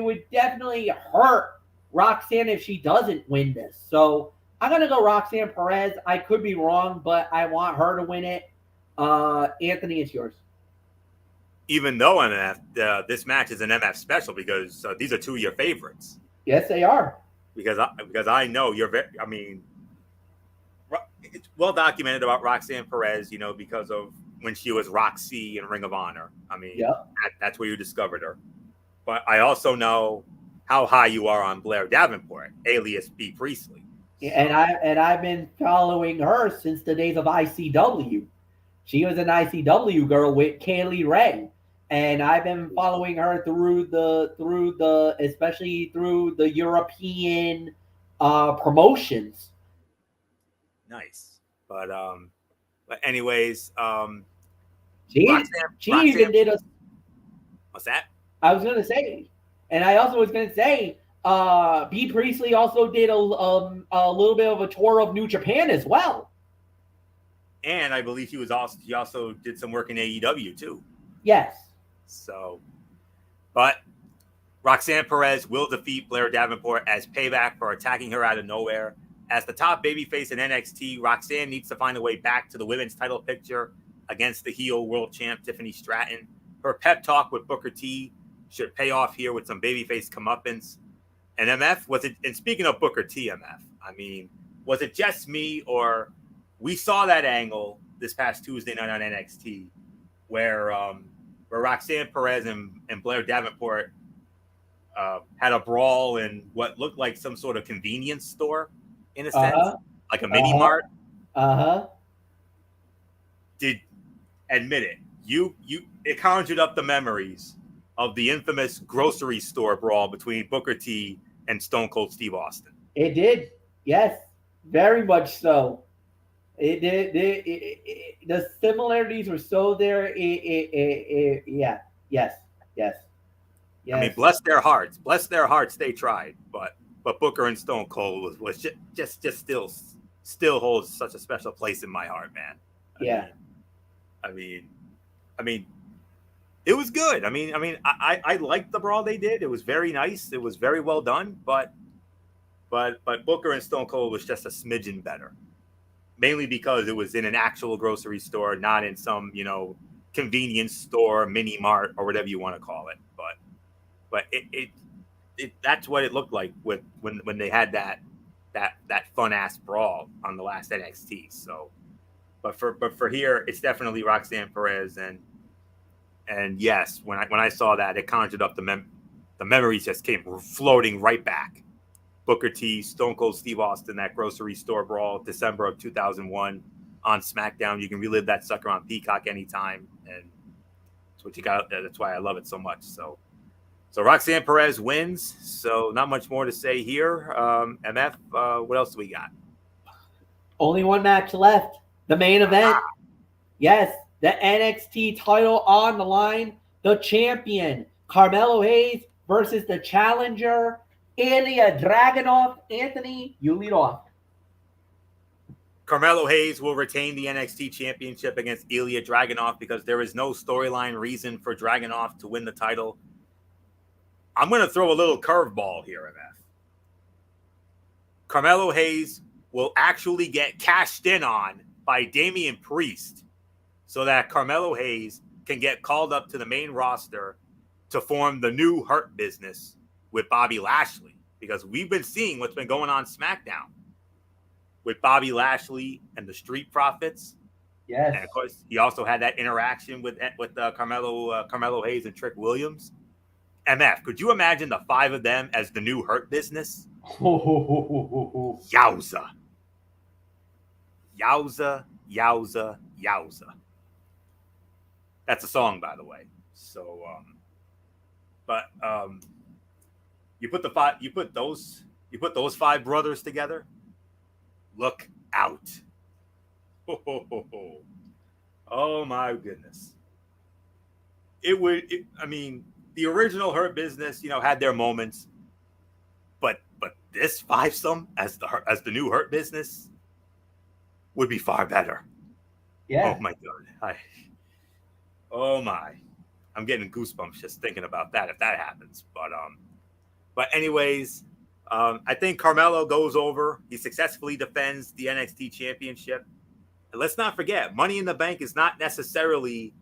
would definitely hurt Roxanne if she doesn't win this. So I'm gonna go Roxanne Perez. I could be wrong, but I want her to win it. Anthony, it's yours. Even though MF, this match is an MF special because these are 2 of your favorites. Yes, they are. Because I know you're very. I mean, it's well documented about Roxanne Perez. You know, because of when she was Roxy in Ring of Honor. I mean, that's where you discovered her. But I also know how high you are on Blair Davenport, alias B. Priestley. So. And I've been following her since the days of ICW. She was an ICW girl with Kaylee Ray, and I've been following her through the especially through the European promotions. Nice, but anyways, she even did a. What's that? I was gonna say, and I also was gonna say, B. Priestley also did a little bit of a tour of New Japan as well. And I believe he also did some work in AEW too. Yes. So, but Roxanne Perez will defeat Blair Davenport as payback for attacking her out of nowhere. As the top babyface in NXT, Roxanne needs to find a way back to the women's title picture against the heel world champ Tiffany Stratton. Her pep talk with Booker T should pay off here with some babyface comeuppance. And MF, was it, and speaking of Booker T, MF, I mean, was it just me, or we saw that angle this past Tuesday night on NXT where Roxanne Perez and Blair Davenport had a brawl in what looked like some sort of convenience store, in a sense, like a mini mart? Did, admit it, it conjured up the memories of the infamous grocery store brawl between Booker T and Stone Cold Steve Austin. It did, yes, very much so. It did. The similarities were so there. Yeah, yes. I mean, bless their hearts, they tried, but Booker and Stone Cold was just still holds such a special place in my heart, man. I mean, it was good. I liked the brawl they did. It was very nice. It was very well done. But Booker and Stone Cold was just a smidgen better, mainly because it was in an actual grocery store, not in some convenience store, mini mart, or whatever you want to call it. But it that's what it looked like when they had that fun ass brawl on the last NXT. So, but for here, it's definitely Roxanne Perez, and yes, when I saw that, it conjured up the memories just came floating right back. Booker T, Stone Cold Steve Austin, that grocery store brawl, December of 2001 on SmackDown. You can relive that sucker on Peacock anytime, and that's what you got. That's why I love it so much. So Roxanne Perez wins. So not much more to say here. MF, what else do we got? Only one match left. The main event. Yes, the NXT title on the line. The champion, Carmelo Hayes, versus the challenger, Ilya Dragunov. Anthony, you lead off. Carmelo Hayes will retain the NXT championship against Ilya Dragunov because there is no storyline reason for Dragunov to win the title. I'm going to throw a little curveball here, MF. Carmelo Hayes will actually get cashed in on by Damian Priest so that Carmelo Hayes can get called up to the main roster to form the new Hurt Business with Bobby Lashley, because we've been seeing what's been going on SmackDown with Bobby Lashley and the Street Profits. Yes. And of course, he also had that interaction with Carmelo Hayes and Trick Williams. MF, could you imagine the five of them as the new Hurt Business? Yowza. Yowza, yowza, yowza. That's a song, by the way. So, you put those five brothers together. Look out. Oh my goodness. The original Hurt Business, had their moments, but this fivesome as the new Hurt Business would be far better. Yeah. Oh my God. I'm getting goosebumps just thinking about that if that happens. But anyways, I think Carmelo goes over. He successfully defends the NXT championship. And let's not forget, Money in the Bank is not necessarily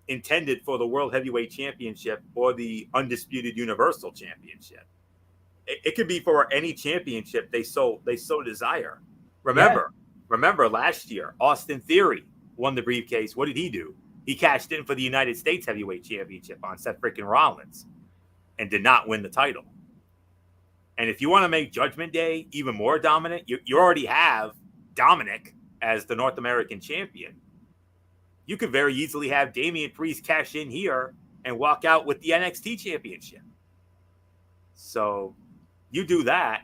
intended for the World Heavyweight Championship or the Undisputed Universal Championship. It could be for any championship they so desire. Remember last year, Austin Theory won the briefcase. What did he do? He cashed in for the United States Heavyweight Championship on Seth freaking Rollins and did not win the title. And if you want to make Judgment Day even more dominant, you already have Dominic as the North American champion. You could very easily have Damian Priest cash in here and walk out with the NXT championship. So you do that,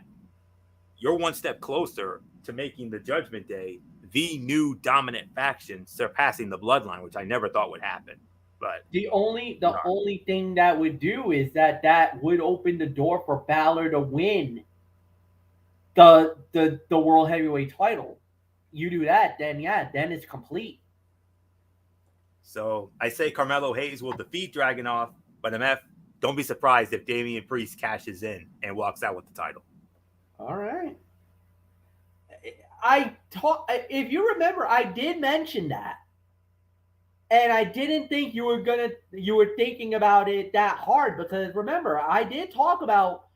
you're one step closer to making the Judgment Day the new dominant faction, surpassing the Bloodline, which I never thought would happen. But the only thing that would do is that would open the door for Balor to win the World Heavyweight title. You do that, then it's complete. So I say Carmelo Hayes will defeat Dragunov, but MF, don't be surprised if Damian Priest cashes in and walks out with the title. All right. If you remember, I did mention that. And I didn't think you were thinking about it that hard, because remember, I did talk about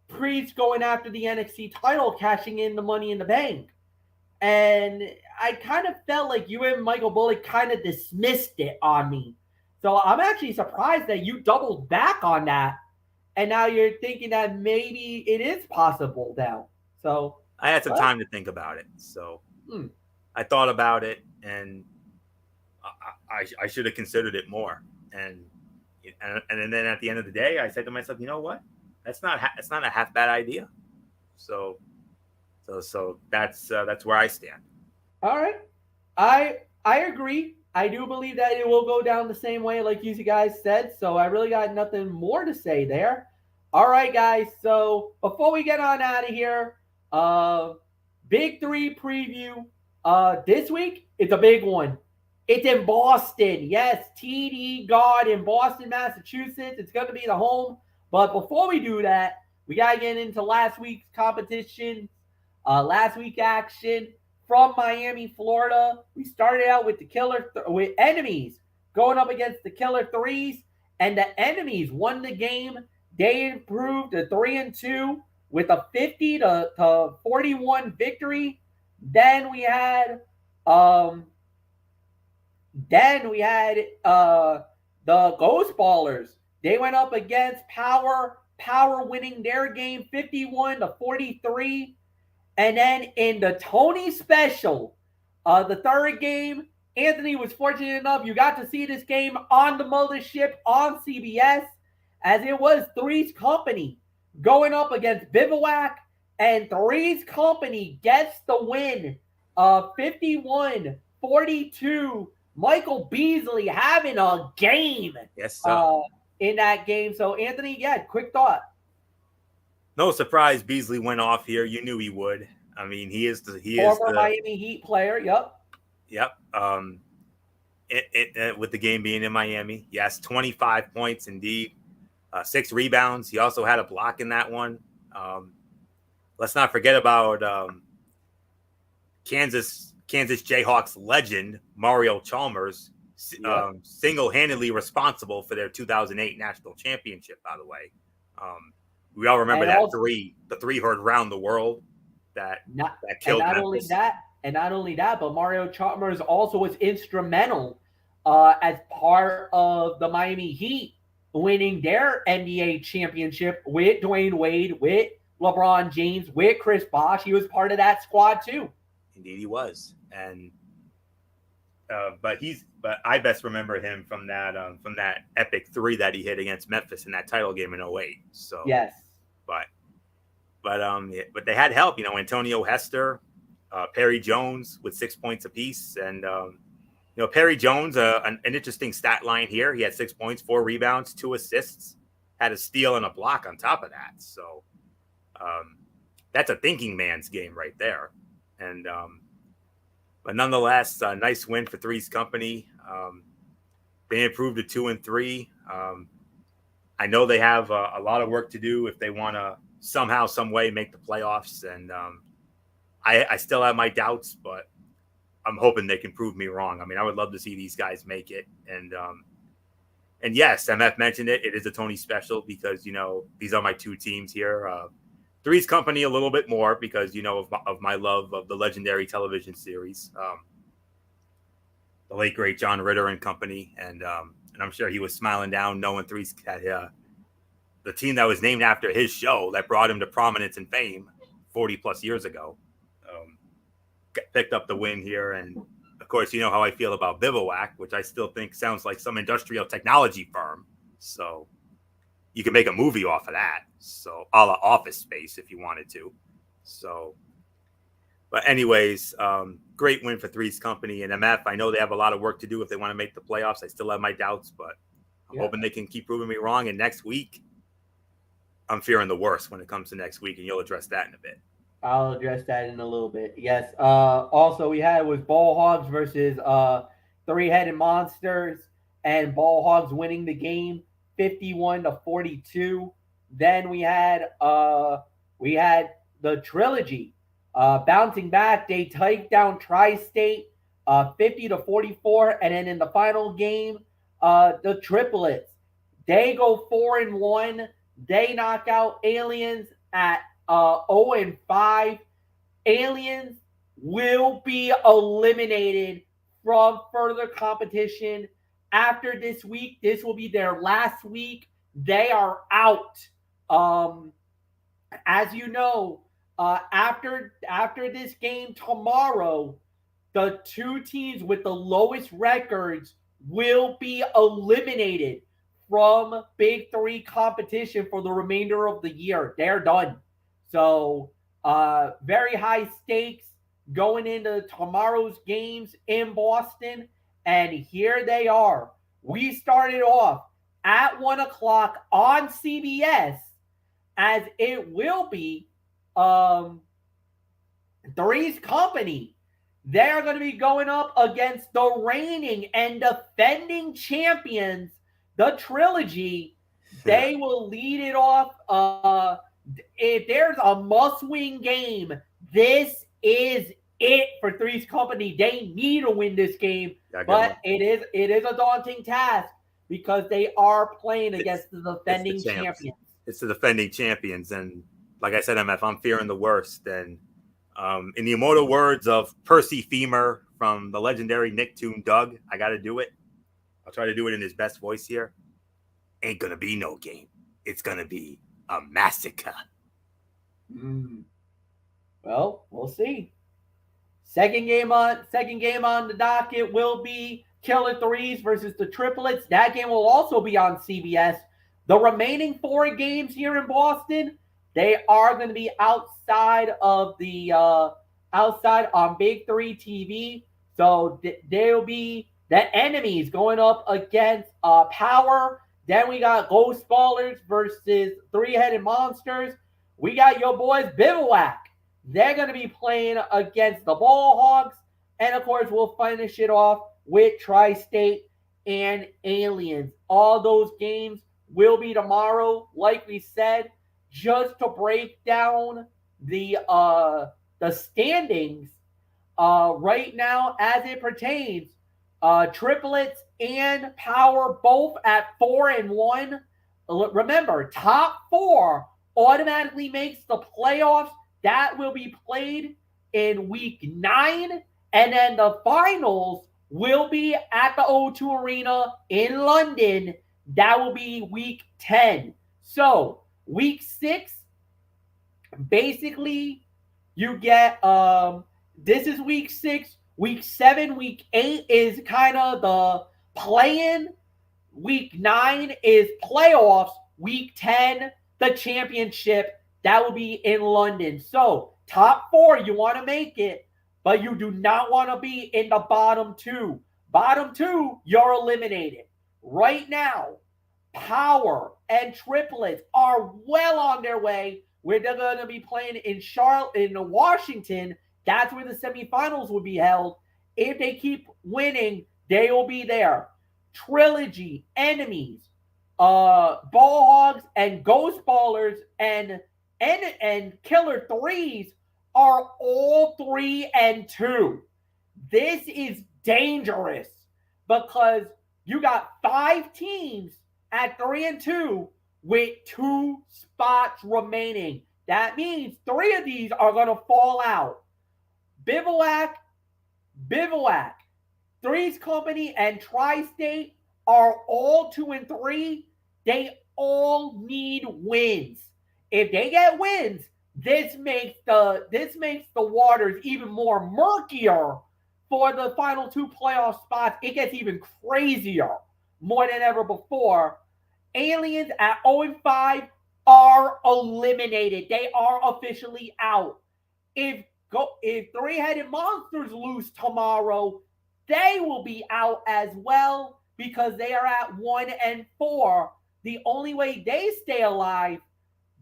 Priest going after the NXT title, cashing in the Money in the Bank. And I kind of felt like you and Michael Bullock kind of dismissed it on me. So I'm actually surprised that you doubled back on that. And now you're thinking that maybe it is possible now. So I had some time to think about it. So I thought about it, and I should have considered it more. And then at the end of the day, I said to myself, you know what? That's not a half bad idea. So that's where I stand. All right, I agree. I do believe that it will go down the same way, like you guys said. So I really got nothing more to say there. All right, guys. So before we get on out of here, Big Three preview. This week it's a big one. It's in Boston. Yes, TD God in Boston, Massachusetts. It's going to be the home. But before we do that, we got to get into last week's competition, last week action from Miami, Florida. We started out with with Enemies going up against the Killer Threes, and the Enemies won the game. They improved to 3-2 with a 50-41 victory. Then we had the Ghost Ballers. They went up against Power. Power winning their game 51-43. And then in the Tony Special, the third game, Anthony was fortunate enough. You got to see this game on the mothership on CBS, as it was Three's Company going up against Bivouac, and Three's Company gets the win, 51-42. Michael Beasley having a game. Yes, sir. In that game. So, Anthony, quick thought. No surprise, Beasley went off here. You knew he would. I mean, he is the former Miami Heat player. Yep. With the game being in Miami, yes, 25 points indeed, 6 rebounds. He also had a block in that one. Let's not forget about Kansas Jayhawks legend Mario Chalmers, single-handedly responsible for their 2008 national championship. By the way, we all remember the three heard around the world that killed Memphis. Not only that, but Mario Chalmers also was instrumental as part of the Miami Heat winning their NBA championship with Dwayne Wade, with LeBron James, with Chris Bosh. He was part of that squad too. Indeed, he was, and but I best remember him from that epic 3 that he hit against Memphis in that title game in 2008. So yes, but they had help. Antonio Hester, Perry Jones with 6 points apiece, and Perry Jones, an interesting stat line here. He had 6 points, 4 rebounds, 2 assists, had a steal and a block on top of that. So that's a thinking man's game right there. And but nonetheless, a nice win for Three's Company. They improved to 2-3. I know they have a lot of work to do if they want to somehow, some way make the playoffs. And I still have my doubts, but I'm hoping they can prove me wrong. I mean, I would love to see these guys make it. And yes, MF mentioned it. It is a Tony special because, these are my 2 teams here. Three's Company a little bit more because, of my love of the legendary television series, the late, great John Ritter and company. And I'm sure he was smiling down knowing Three's had the team that was named after his show that brought him to prominence and fame 40 plus years ago. Picked up the win here. And of course, you know how I feel about Bivouac, which I still think sounds like some industrial technology firm. So you can make a movie off of that. So a la Office Space if you wanted to. So, but anyways, great win for Three's Company and MF. I know they have a lot of work to do if they want to make the playoffs. I still have my doubts, but I'm hoping they can keep proving me wrong. And next week, I'm fearing the worst when it comes to next week, and you'll address that in a bit. I'll address that in a little bit. Yes. Also, we had was Ball Hogs versus Three-Headed Monsters, and Ball Hogs winning the game 51-42. Then we had the Trilogy bouncing back. They take down Tri-State 50-44, and then in the final game, the Triplets, they go 4-1. They knock out Aliens at 0-5. Aliens will be eliminated from further competition after this week. This will be their last week. They are out. As you know, after this game tomorrow, the two teams with the lowest records will be eliminated from Big Three competition for the remainder of the year. They're done. So, very high stakes going into tomorrow's games in Boston. And here they are. We started off at 1 o'clock on CBS, as it will be Three's Company. They're going to be going up against the reigning and defending champions, the Trilogy. They will lead it off. If there's a must-win game, this is it for Three's Company. They need to win this game, but it is a daunting task because they are playing against the defending champions. It's the defending champions, and like I said, MF, I'm fearing the worst. And in the immortal words of Percy Femur from the legendary Nicktoon Doug, I got to do it. I'll try to do it in his best voice here. Ain't gonna be no game. It's gonna be a massacre. Well, we'll see. Second game on the docket will be Killer Threes versus the Triplets. That game will also be on CBS. The remaining 4 games here in Boston, they are going to be outside of the outside on Big 3 TV. So they'll be the Enemies going up against Power. Then we got Ghost Ballers versus Three-Headed Monsters. We got your boys Bivouac. They're going to be playing against the Ball Hogs. And, of course, we'll finish it off with Tri-State and Aliens. All those games will be tomorrow, like we said. Just to break down the standings right now as it pertains, Triplets and Power both at 4-1. Remember, top 4 automatically makes the playoffs. That will be played in week 9. And then the finals will be at the O2 Arena in London. That will be week 10. So, week 6, basically, you get, this is week 6. Week 7, week 8 is kind of the play-in. Week 9 is playoffs. Week 10, the championship. That will be in London. So, top 4, you want to make it, but you do not want to be in the bottom 2. Bottom 2, you're eliminated. Right now, Power and Triplets are well on their way, where they're going to be playing in Washington. That's where the semifinals will be held. If they keep winning, they will be there. Trilogy, Enemies, Ball Hogs, and Ghost Ballers and Killer Threes are all 3-2. This is dangerous because you got 5 teams at 3-2 with 2 spots remaining. That means 3 of these are going to fall out. Bivouac, Three's Company, and Tri-State are all 2-3. They all need wins. If they get wins, this makes the waters even more murkier for the final 2 playoff spots. It gets even crazier more than ever before. Aliens at 0-5 are eliminated. They are officially out. If Three-Headed Monsters lose tomorrow, they will be out as well because they are at 1-4. The only way they stay alive,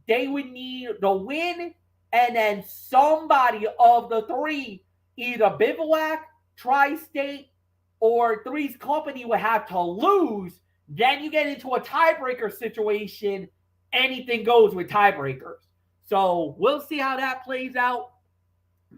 they would need the win, and then somebody of the 3, either Bivouac, Tri-State, or Three's Company would have to lose. Then you get into a tiebreaker situation. Anything goes with tiebreakers. So we'll see how that plays out.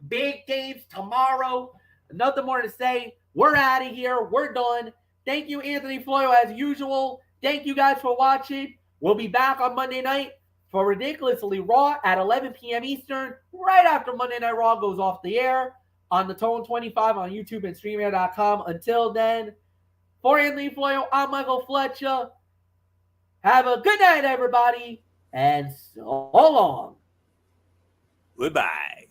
Big games tomorrow. Nothing more to say. We're out of here. We're done. Thank you, Anthony Floyo, as usual. Thank you guys for watching. We'll be back on Monday night for Ridiculously Raw at 11 p.m. Eastern, right after Monday Night Raw goes off the air on the Tone 25 on YouTube and StreamYard.com. Until then, for Anthony Floyo, I'm Michael Fletcher. Have a good night, everybody, and so long. Goodbye.